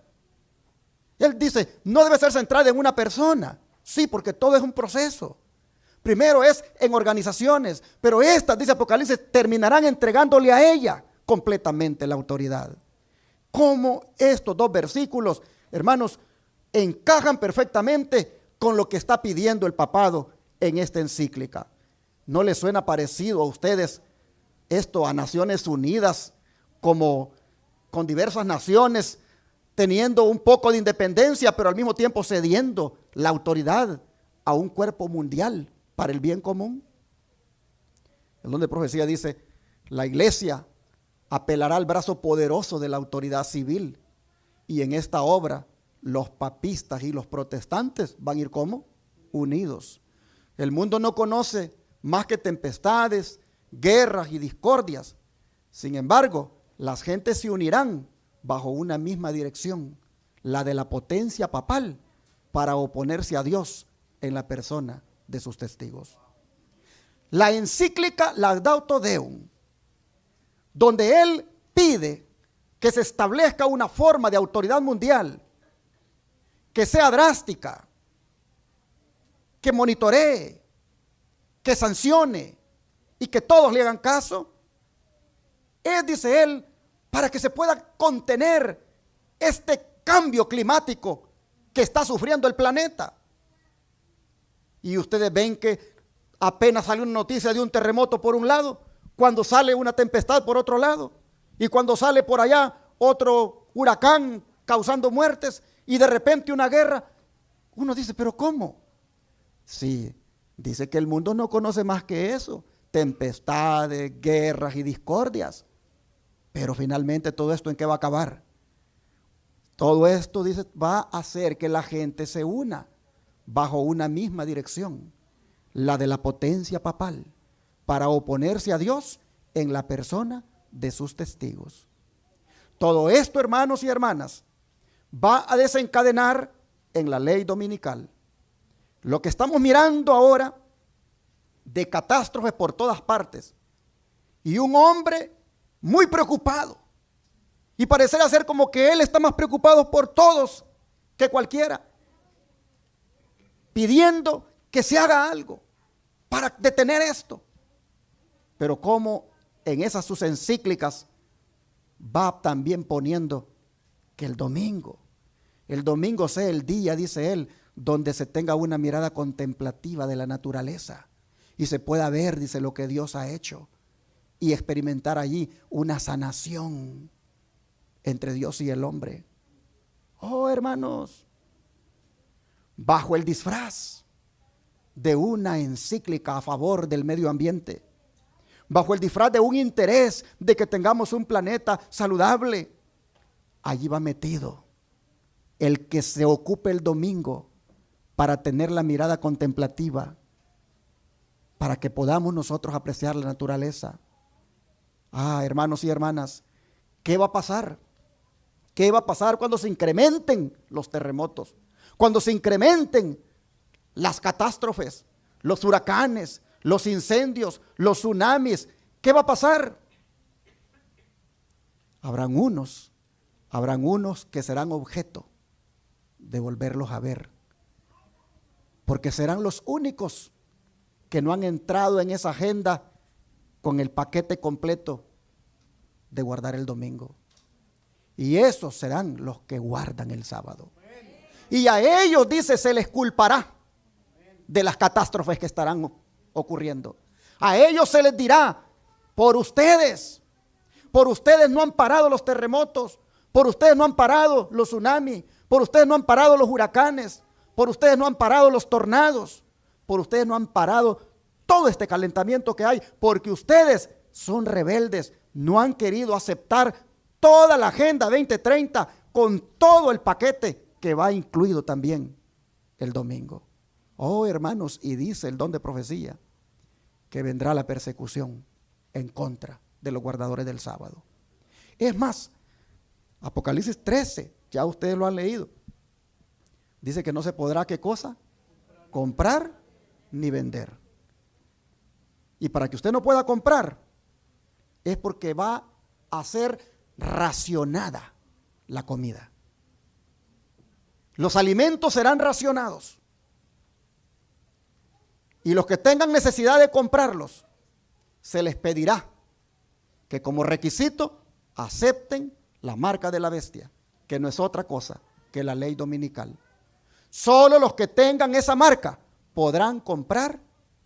Él dice, no debe ser centrada en una persona. Sí, porque todo es un proceso. Primero es en organizaciones, pero estas, dice Apocalipsis, terminarán entregándole a ella completamente la autoridad. ¿Cómo estos dos versículos, hermanos, encajan perfectamente con lo que está pidiendo el papado en esta encíclica? ¿No les suena parecido a ustedes esto a Naciones Unidas, como con diversas naciones teniendo un poco de independencia, pero al mismo tiempo cediendo la autoridad a un cuerpo mundial para el bien común? El don de profecía dice, la iglesia apelará al brazo poderoso de la autoridad civil, y en esta obra los papistas y los protestantes van a ir ¿cómo? Unidos. El mundo no conoce más que tempestades, guerras y discordias. Sin embargo, las gentes se unirán bajo una misma dirección, la de la potencia papal, para oponerse a Dios en la persona de sus testigos. La encíclica Laudato Deum, donde él pide que se establezca una forma de autoridad mundial que sea drástica, que monitoree, que sancione y que todos le hagan caso, es, dice él, para que se pueda contener este cambio climático que está sufriendo el planeta. Y ustedes ven que apenas sale una noticia de un terremoto por un lado, cuando sale una tempestad por otro lado, y cuando sale por allá otro huracán causando muertes, y de repente una guerra, uno dice, ¿pero cómo? Sí, dice que el mundo no conoce más que eso. tempestades, guerras y discordias. Pero finalmente todo esto, ¿en qué va a acabar? Todo esto, dice, va a hacer que la gente se una bajo una misma dirección, la de la potencia papal, para oponerse a Dios en la persona de sus testigos. Todo esto, hermanos y hermanas, va a desencadenar en la ley dominical. Lo que estamos mirando ahora de catástrofes por todas partes y un hombre muy preocupado, y parecerá ser como que él está más preocupado por todos que cualquiera, pidiendo que se haga algo para detener esto. Pero como en esas sus encíclicas va también poniendo que el domingo sea el día, dice él, donde se tenga una mirada contemplativa de la naturaleza y se pueda ver, dice, lo que Dios ha hecho y experimentar allí una sanación entre Dios y el hombre. Oh, hermanos, bajo el disfraz de una encíclica a favor del medio ambiente, bajo el disfraz de un interés de que tengamos un planeta saludable, allí va metido el que se ocupe el domingo para tener la mirada contemplativa, para que podamos nosotros apreciar la naturaleza. Ah, hermanos y hermanas, ¿qué va a pasar? ¿Qué va a pasar cuando se incrementen los terremotos? Cuando se incrementen las catástrofes, los huracanes, los incendios, los tsunamis. ¿Qué va a pasar? Habrán unos que serán objeto de volverlos a ver, porque serán los únicos que no han entrado en esa agenda con el paquete completo de guardar el domingo. Y esos serán los que guardan el sábado. Y a ellos, dice, se les culpará de las catástrofes que estarán ocurriendo. A ellos se les dirá, por ustedes no han parado los terremotos, por ustedes no han parado los tsunamis, por ustedes no han parado los huracanes, por ustedes no han parado los tornados, por ustedes no han parado todo este calentamiento que hay, porque ustedes son rebeldes, no han querido aceptar toda la Agenda 2030 con todo el paquete que va incluido también el domingo. Oh, hermanos, y dice el don de profecía que vendrá la persecución en contra de los guardadores del sábado. Es más, Apocalipsis 13, ya ustedes lo han leído, dice que no se podrá, ¿qué cosa? Comprar ni vender. Y para que usted no pueda comprar, es porque va a ser racionada la comida. Los alimentos serán racionados. Y los que tengan necesidad de comprarlos, se les pedirá que como requisito acepten la marca de la bestia, que no es otra cosa que la ley dominical. Solo los que tengan esa marca podrán comprar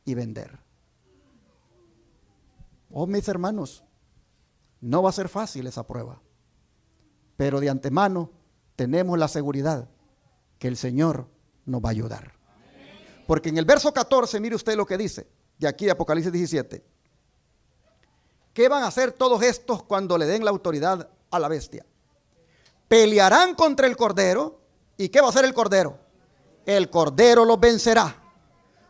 y vender. Oh, mis hermanos, no va a ser fácil esa prueba, pero de antemano tenemos la seguridad que el Señor nos va a ayudar. Porque en el verso 14, mire usted lo que dice, de aquí de Apocalipsis 17. ¿Qué van a hacer todos estos cuando le den la autoridad a la bestia? Pelearán contra el Cordero. ¿Y qué va a hacer el Cordero? El Cordero los vencerá,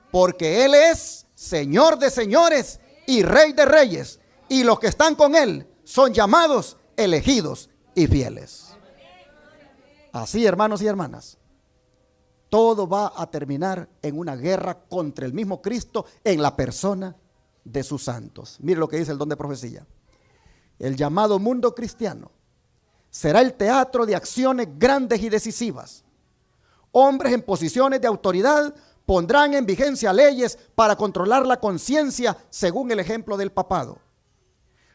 porque Él es Señor de señores y Rey de reyes, y los que están con Él son llamados, elegidos y fieles. Así, hermanos y hermanas, todo va a terminar en una guerra contra el mismo Cristo en la persona de sus santos. Mire lo que dice el don de profecía. El llamado mundo cristiano será el teatro de acciones grandes y decisivas. Hombres en posiciones de autoridad pondrán en vigencia leyes para controlar la conciencia según el ejemplo del papado.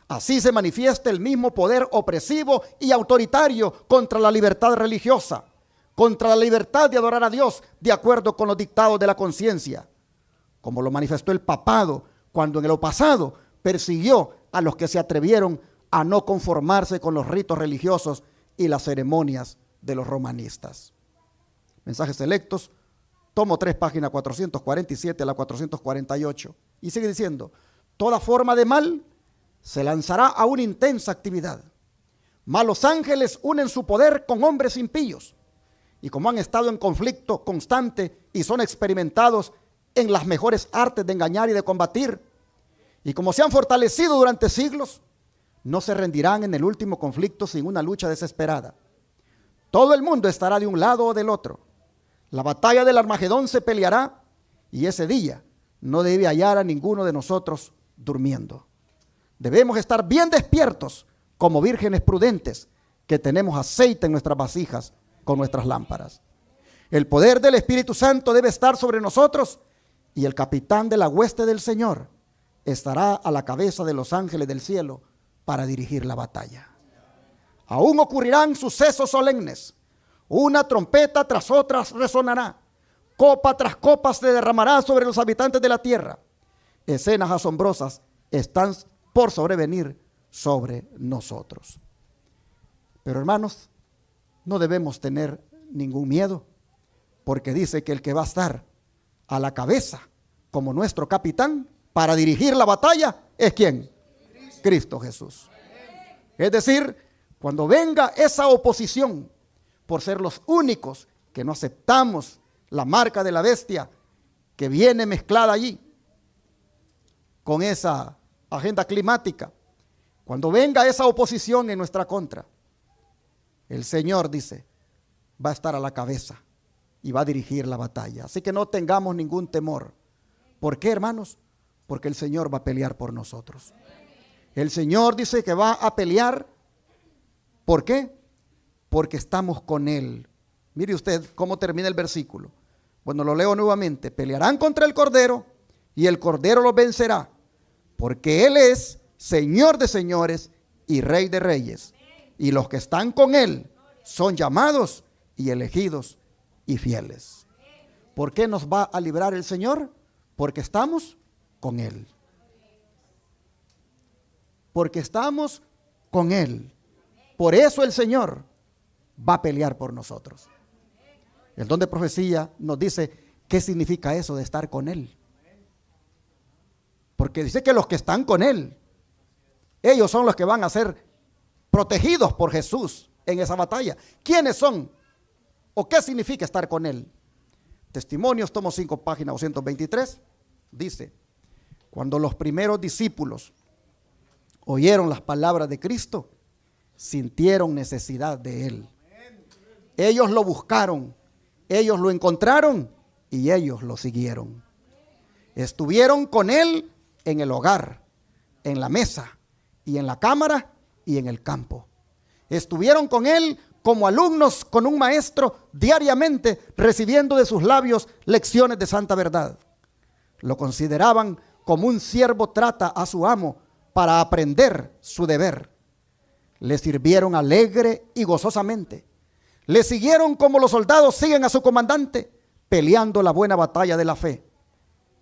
Así se manifiesta el mismo poder opresivo y autoritario contra la libertad religiosa, contra la libertad de adorar a Dios de acuerdo con los dictados de la conciencia, como lo manifestó el papado cuando en lo pasado persiguió a los que se atrevieron a no conformarse con los ritos religiosos y las ceremonias de los romanistas. Mensajes selectos, tomo 3, página 447 a la 448. Y sigue diciendo, toda forma de mal se lanzará a una intensa actividad. Malos ángeles unen su poder con hombres impíos, y como han estado en conflicto constante y son experimentados en las mejores artes de engañar y de combatir, y como se han fortalecido durante siglos, no se rendirán en el último conflicto sin una lucha desesperada. Todo el mundo estará de un lado o del otro. La batalla del Armagedón se peleará, y ese día no debe hallar a ninguno de nosotros durmiendo. Debemos estar bien despiertos como vírgenes prudentes que tenemos aceite en nuestras vasijas con nuestras lámparas. El poder del Espíritu Santo debe estar sobre nosotros, y el capitán de la hueste del Señor estará a la cabeza de los ángeles del cielo para dirigir la batalla. Aún ocurrirán sucesos solemnes. Una trompeta tras otra resonará. Copa tras copa se derramará sobre los habitantes de la tierra. Escenas asombrosas están por sobrevenir sobre nosotros. Pero hermanos, no debemos tener ningún miedo, porque dice que el que va a estar a la cabeza como nuestro capitán para dirigir la batalla es ¿quién? Cristo Jesús. Es decir, cuando venga esa oposición por ser los únicos que no aceptamos la marca de la bestia que viene mezclada allí con esa agenda climática, cuando venga esa oposición en nuestra contra, el Señor dice, va a estar a la cabeza y va a dirigir la batalla. Así que no tengamos ningún temor. ¿Por qué, hermanos? Porque el Señor va a pelear por nosotros. El Señor dice que va a pelear. ¿Por qué? Porque estamos con Él. Mire usted cómo termina el versículo. Bueno, lo leo nuevamente. Pelearán contra el Cordero y el Cordero los vencerá, porque Él es Señor de señores y Rey de reyes. Y los que están con Él son llamados y elegidos y fieles. ¿Por qué nos va a librar el Señor? Porque estamos con Él. Porque estamos con Él. Por eso el Señor va a pelear por nosotros. El don de profecía nos dice qué significa eso de estar con Él. Porque dice que los que están con Él, ellos son los que van a ser protegidos por Jesús en esa batalla. ¿Quiénes son? ¿O qué significa estar con Él? Testimonios, tomo 5, página 223, dice, cuando los primeros discípulos oyeron las palabras de Cristo, sintieron necesidad de Él. Ellos lo buscaron, ellos lo encontraron y ellos lo siguieron. Estuvieron con Él en el hogar, en la mesa y en la cámara y en el campo. Estuvieron con Él como alumnos con un maestro diariamente, recibiendo de sus labios lecciones de santa verdad. Lo consideraban como un siervo trata a su amo para aprender su deber. Le sirvieron alegre y gozosamente. Le siguieron como los soldados siguen a su comandante, peleando la buena batalla de la fe.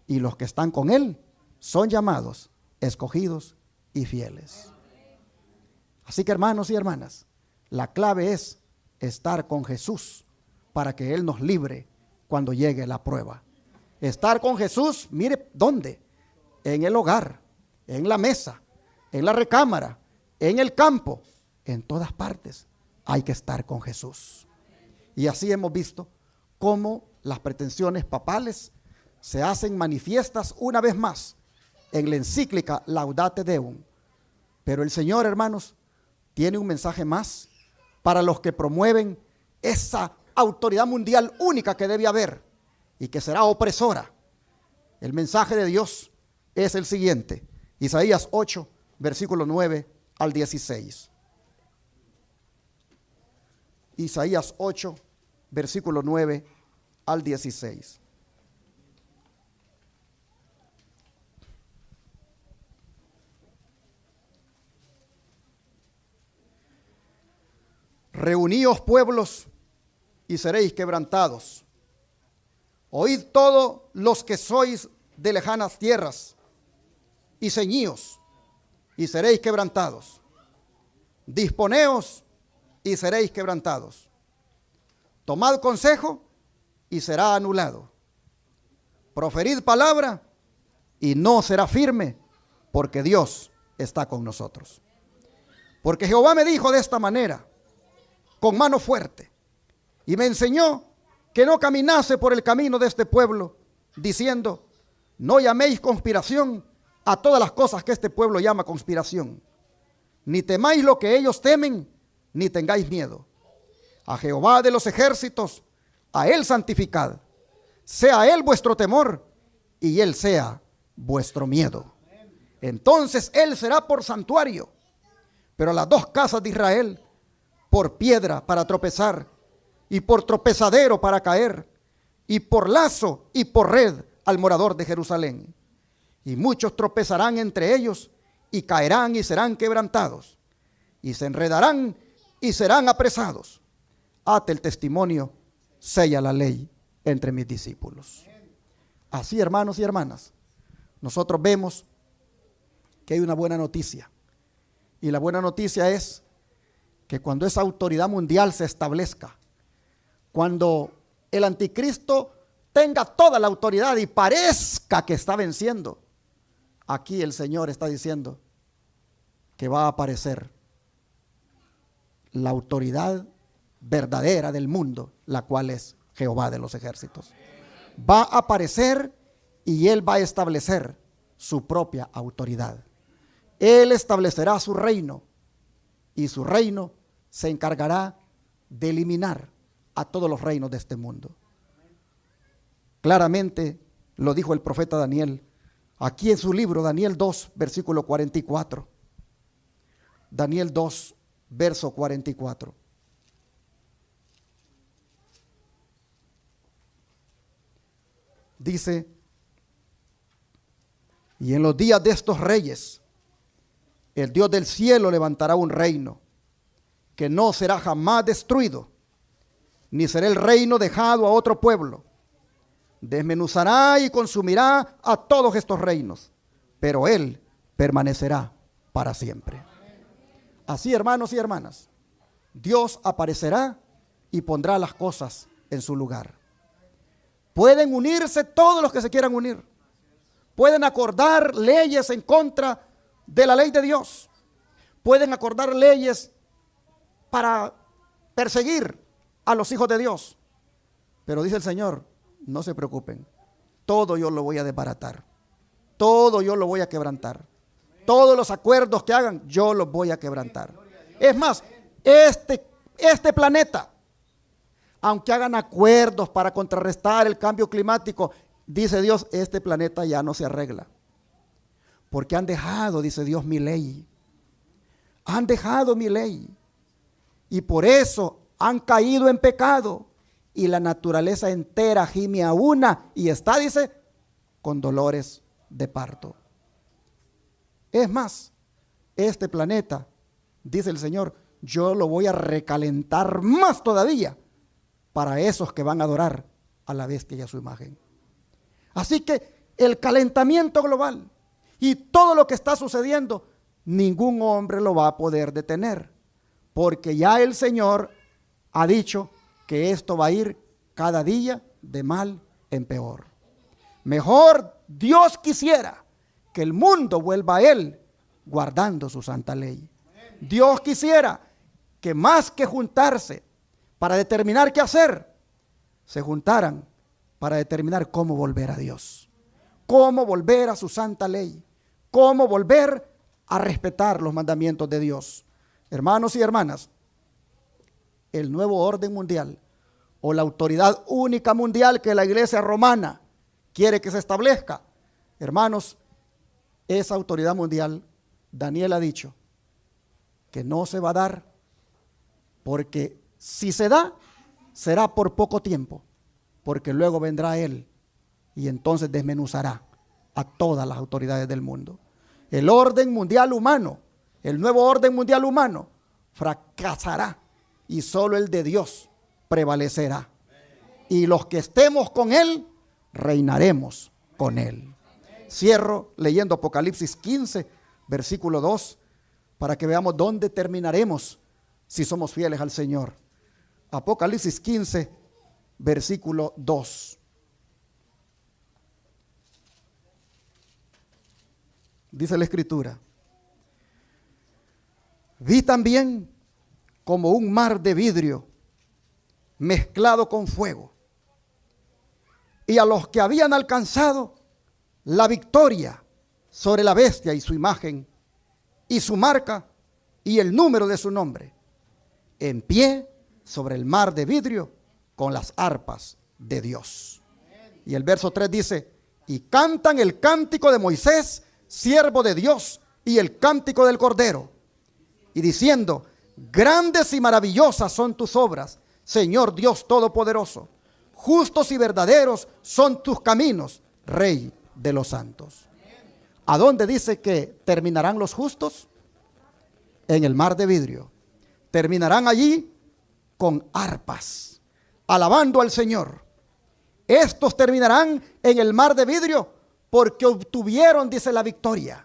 Y los que están con Él son llamados, escogidos y fieles. Así que, hermanos y hermanas, la clave es estar con Jesús para que Él nos libre cuando llegue la prueba. Estar con Jesús, mire, ¿dónde? En el hogar, en la mesa, en la recámara, en el campo, en todas partes hay que estar con Jesús. Y así hemos visto cómo las pretensiones papales se hacen manifiestas una vez más en la encíclica Laudate Deum. Pero el Señor, hermanos, tiene un mensaje más para los que promueven esa autoridad mundial única que debe haber y que será opresora. El mensaje de Dios es el siguiente: Isaías 8, versículo 9 al 16. Isaías 8, versículo 9 al 16. Reuníos pueblos y seréis quebrantados. Oíd todos los que sois de lejanas tierras y ceñíos y seréis quebrantados. Disponeos y seréis quebrantados. Tomad consejo y será anulado. Proferid palabra y no será firme, porque Dios está con nosotros. Porque Jehová me dijo de esta manera, con mano fuerte, y me enseñó que no caminase por el camino de este pueblo, diciendo, no llaméis conspiración a todas las cosas que este pueblo llama conspiración. Ni temáis lo que ellos temen, ni tengáis miedo. A Jehová de los ejércitos, a él santificad. Sea él vuestro temor, y él sea vuestro miedo. Entonces él será por santuario, pero las dos casas de Israel por piedra para tropezar, y por tropezadero para caer, y por lazo y por red al morador de Jerusalén. Y muchos tropezarán entre ellos, y caerán y serán quebrantados, y se enredarán y serán apresados. Ate el testimonio, sella la ley entre mis discípulos. Así, hermanos y hermanas, nosotros vemos que hay una buena noticia. Y la buena noticia es que cuando esa autoridad mundial se establezca, cuando el anticristo tenga toda la autoridad y parezca que está venciendo, aquí el Señor está diciendo que va a aparecer la autoridad verdadera del mundo, la cual es Jehová de los ejércitos. Va a aparecer y Él va a establecer su propia autoridad. Él establecerá su reino y su reino se encargará de eliminar a todos los reinos de este mundo. Claramente lo dijo el profeta Daniel, aquí en su libro, Daniel 2, versículo 44. Daniel 2, verso 44. Dice, y en los días de estos reyes, el Dios del cielo levantará un reino que no será jamás destruido, ni será el reino dejado a otro pueblo. Desmenuzará y consumirá a todos estos reinos, pero Él permanecerá para siempre. Así, hermanos y hermanas, Dios aparecerá y pondrá las cosas en su lugar. Pueden unirse todos los que se quieran unir. Pueden acordar leyes en contra de la ley de Dios. Pueden acordar leyes para perseguir a los hijos de Dios. Pero dice el Señor, no se preocupen, todo yo lo voy a desbaratar, todo yo lo voy a quebrantar, todos los acuerdos que hagan yo los voy a quebrantar. Es más, este planeta, aunque hagan acuerdos para contrarrestar el cambio climático, dice Dios, este planeta ya no se arregla, porque han dejado, dice Dios, mi ley, han dejado mi ley, y por eso han caído en pecado, y la naturaleza entera gime a una, y está, dice, con dolores de parto. Es más, este planeta, dice el Señor, yo lo voy a recalentar más todavía, para esos que van a adorar a la bestia y a su imagen. Así que el calentamiento global y todo lo que está sucediendo, ningún hombre lo va a poder detener, porque ya el Señor ha dicho que esto va a ir cada día de mal en peor. Mejor Dios quisiera que el mundo vuelva a Él guardando su santa ley. Dios quisiera que más que juntarse para determinar qué hacer, se juntaran para determinar cómo volver a Dios, cómo volver a su santa ley, cómo volver a respetar los mandamientos de Dios. Hermanos y hermanas, el nuevo orden mundial o la autoridad única mundial que la iglesia romana quiere que se establezca, hermanos, esa autoridad mundial, Daniel ha dicho que no se va a dar, porque si se da, será por poco tiempo, porque luego vendrá Él y entonces desmenuzará a todas las autoridades del mundo. El orden mundial humano, el nuevo orden mundial humano, fracasará y solo el de Dios prevalecerá. Y los que estemos con Él, reinaremos con Él. Cierro leyendo Apocalipsis 15, versículo 2, para que veamos dónde terminaremos si somos fieles al Señor. Apocalipsis 15, versículo 2. dice la Escritura. Vi también como un mar de vidrio mezclado con fuego, y a los que habían alcanzado la victoria sobre la bestia y su imagen y su marca y el número de su nombre, en pie sobre el mar de vidrio con las arpas de Dios. Y el verso 3 dice: y cantan el cántico de Moisés, siervo de Dios, y el cántico del Cordero, y diciendo: grandes y maravillosas son tus obras, Señor Dios Todopoderoso. Justos y verdaderos son tus caminos, Rey de los santos. ¿A dónde dice que terminarán los justos? En el mar de vidrio. Terminarán allí con arpas, alabando al Señor. Estos terminarán en el mar de vidrio porque obtuvieron, dice, la victoria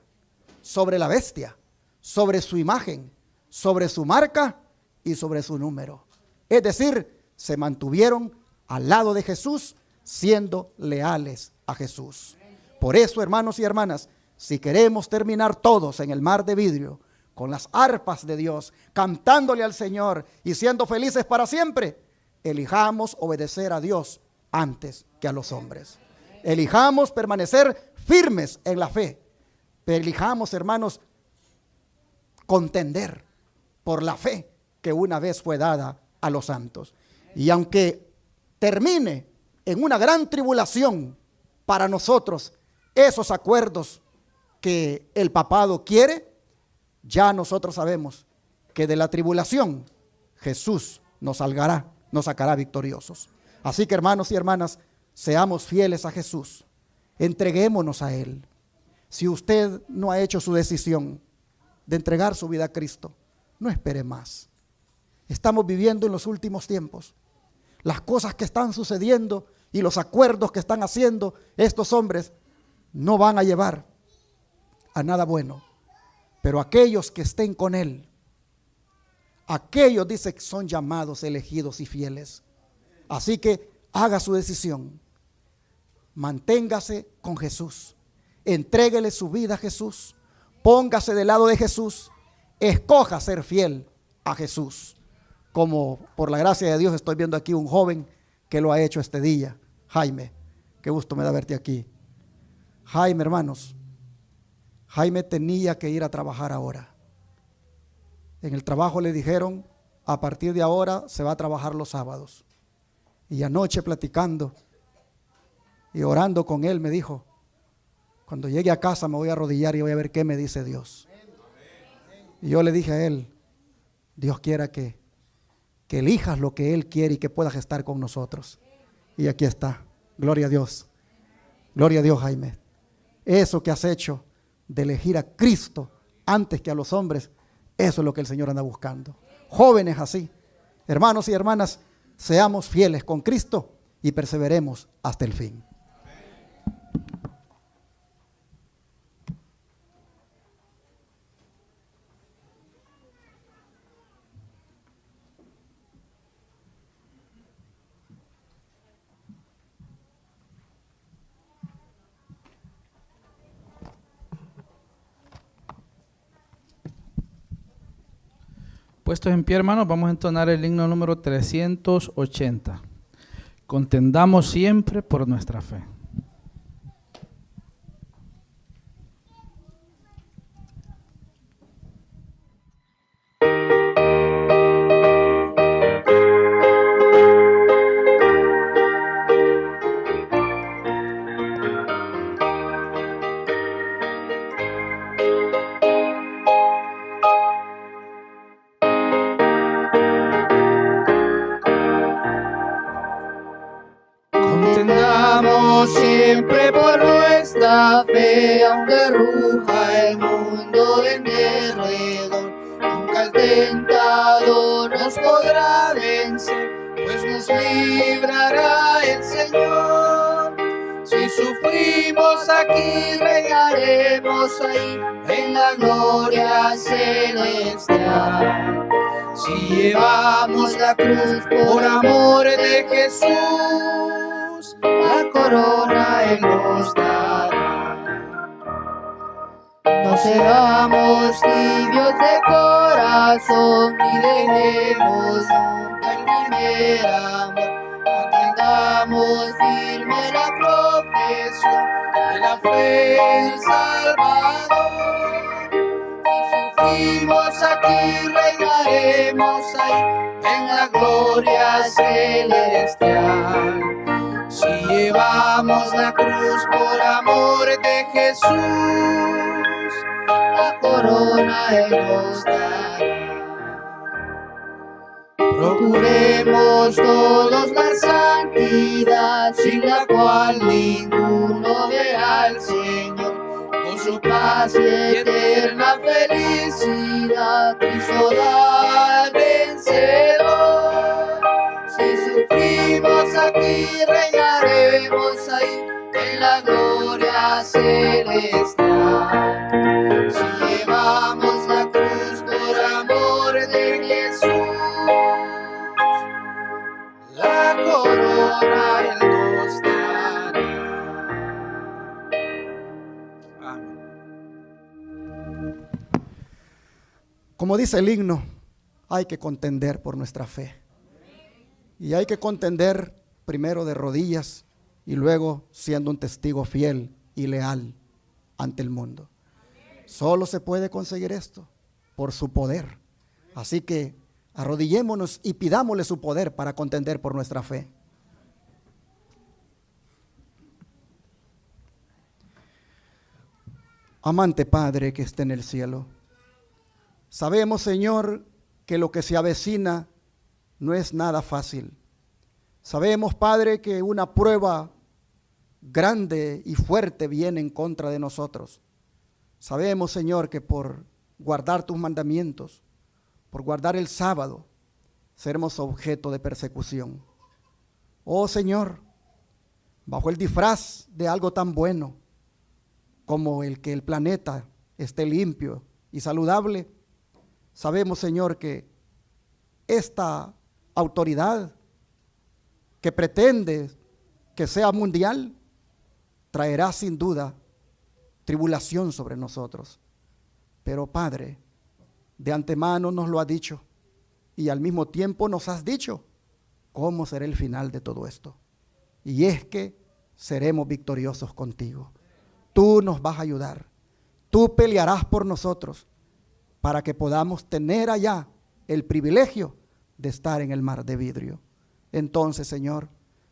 sobre la bestia, sobre su imagen, sobre su marca y sobre su número. Es decir, se mantuvieron al lado de Jesús, siendo leales a Jesús. Por eso, hermanos y hermanas, si queremos terminar todos en el mar de vidrio, con las arpas de Dios, cantándole al Señor y siendo felices para siempre, elijamos obedecer a Dios antes que a los hombres. Elijamos permanecer firmes en la fe. Pero elijamos, hermanos, contender por la fe que una vez fue dada a los santos. Y aunque termine en una gran tribulación para nosotros esos acuerdos que el papado quiere, ya nosotros sabemos que de la tribulación Jesús nos sacará victoriosos. Así que, hermanos y hermanas, seamos fieles a Jesús, entreguémonos a Él. Si usted no ha hecho su decisión de entregar su vida a Cristo, no espere más. Estamos viviendo en los últimos tiempos. Las cosas que están sucediendo y los acuerdos que están haciendo estos hombres no van a llevar a nada bueno. Pero aquellos que estén con Él, aquellos, dice, que son llamados, elegidos y fieles. Así que haga su decisión. Manténgase con Jesús. Entréguele su vida a Jesús. Póngase del lado de Jesús. Escoja ser fiel a Jesús. Como por la gracia de Dios estoy viendo aquí un joven que lo ha hecho este día. Jaime, qué gusto me da verte aquí. Jaime, hermanos, Jaime tenía que ir a trabajar ahora. En el trabajo le dijeron: a partir de ahora se va a trabajar los sábados. Y anoche, platicando y orando con él, me dijo: cuando llegue a casa me voy a arrodillar y voy a ver qué me dice Dios. Y yo le dije a él: Dios quiera que elijas lo que Él quiere y que puedas estar con nosotros. Y aquí está. Gloria a Dios. Gloria a Dios, Jaime. Eso que has hecho de elegir a Cristo antes que a los hombres, eso es lo que el Señor anda buscando. Jóvenes así, hermanos y hermanas, seamos fieles con Cristo y perseveremos hasta el fin. Puestos en pie, hermanos, vamos a entonar el himno número 380. Contendamos siempre por nuestra fe. Contendamos siempre por nuestra fe, aunque ruja el mundo en derredor. Nunca el tentador nos podrá vencer, pues nos librará el Señor. Si sufrimos aquí, reinaremos ahí en la gloria celestial. Si llevamos la cruz por amor de Jesús, la corona Él nos dará. seamos tibios de corazón y dejemos nunca el primer amor. Mantengamos firme la profesión de la fe del Salvador. Si sufrimos aquí, reinaremos ahí en la gloria celestial. Si llevamos la cruz por amor de Jesús, la corona Él nos dará. Procuremos todos la santidad, sin la cual ninguno verá al Señor. Con su paz y eterna felicidad, Cristo da al vencedor. Si sufrimos aquí, reinaremos ahí en la gloria celestial. Si llevamos la cruz por amor de Jesús, la corona Él nos dará. Amén. Como dice el himno, hay que contender por nuestra fe. Y hay que contender primero de rodillas y luego siendo un testigo fiel y leal ante el mundo. Solo se puede conseguir esto por su poder. Así que arrodillémonos y pidámosle su poder para contender por nuestra fe. Amante Padre que esté en el cielo, sabemos, Señor, que lo que se avecina no es nada fácil. Sabemos, Padre, que una prueba grande y fuerte viene en contra de nosotros. Sabemos, Señor, que por guardar tus mandamientos, por guardar el sábado, seremos objeto de persecución. Oh, Señor, bajo el disfraz de algo tan bueno como el que el planeta esté limpio y saludable, sabemos, Señor, que esta autoridad que pretende que sea mundial traerá sin duda tribulación sobre nosotros. Pero Padre, de antemano nos lo has dicho y al mismo tiempo nos has dicho cómo será el final de todo esto. Y es que seremos victoriosos contigo. Tú nos vas a ayudar. Tú pelearás por nosotros para que podamos tener allá el privilegio de estar en el mar de vidrio. Entonces, Señor,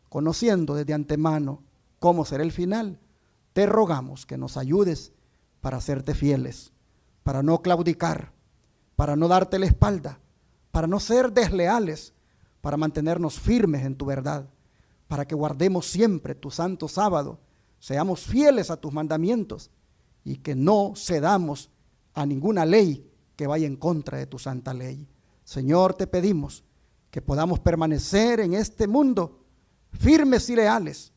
conociendo desde antemano cómo será el final, te rogamos que nos ayudes para serte fieles, para no claudicar, para no darte la espalda, para no ser desleales, para mantenernos firmes en tu verdad, para que guardemos siempre tu santo sábado, seamos fieles a tus mandamientos y que no cedamos a ninguna ley que vaya en contra de tu santa ley. Señor, te pedimos que podamos permanecer en este mundo firmes y leales,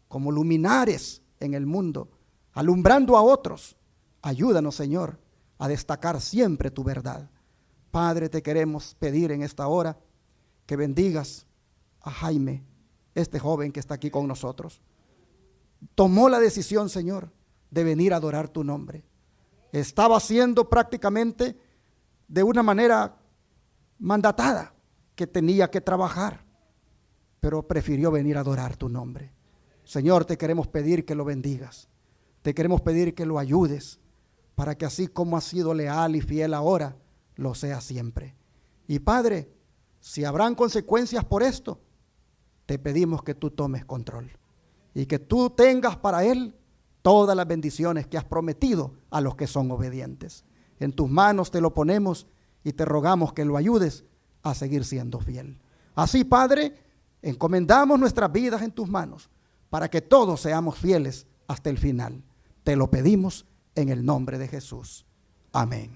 como luminares en el mundo, alumbrando a otros. Ayúdanos, Señor, a destacar siempre tu verdad. Padre, te queremos pedir en esta hora que bendigas a Jaime, este joven que está aquí con nosotros. Tomó la decisión, Señor, de venir a adorar tu nombre. Estaba haciendo prácticamente de una manera mandatada que tenía que trabajar, pero prefirió venir a adorar tu nombre. Señor, te queremos pedir que lo bendigas. Te queremos pedir que lo ayudes para que así como ha sido leal y fiel ahora, lo sea siempre. Y Padre, si habrán consecuencias por esto, te pedimos que tú tomes control y que tú tengas para él todas las bendiciones que has prometido a los que son obedientes. En tus manos te lo ponemos y te rogamos que lo ayudes a seguir siendo fiel. Así, Padre, encomendamos nuestras vidas en tus manos para que todos seamos fieles hasta el final. Te lo pedimos en el nombre de Jesús. Amén.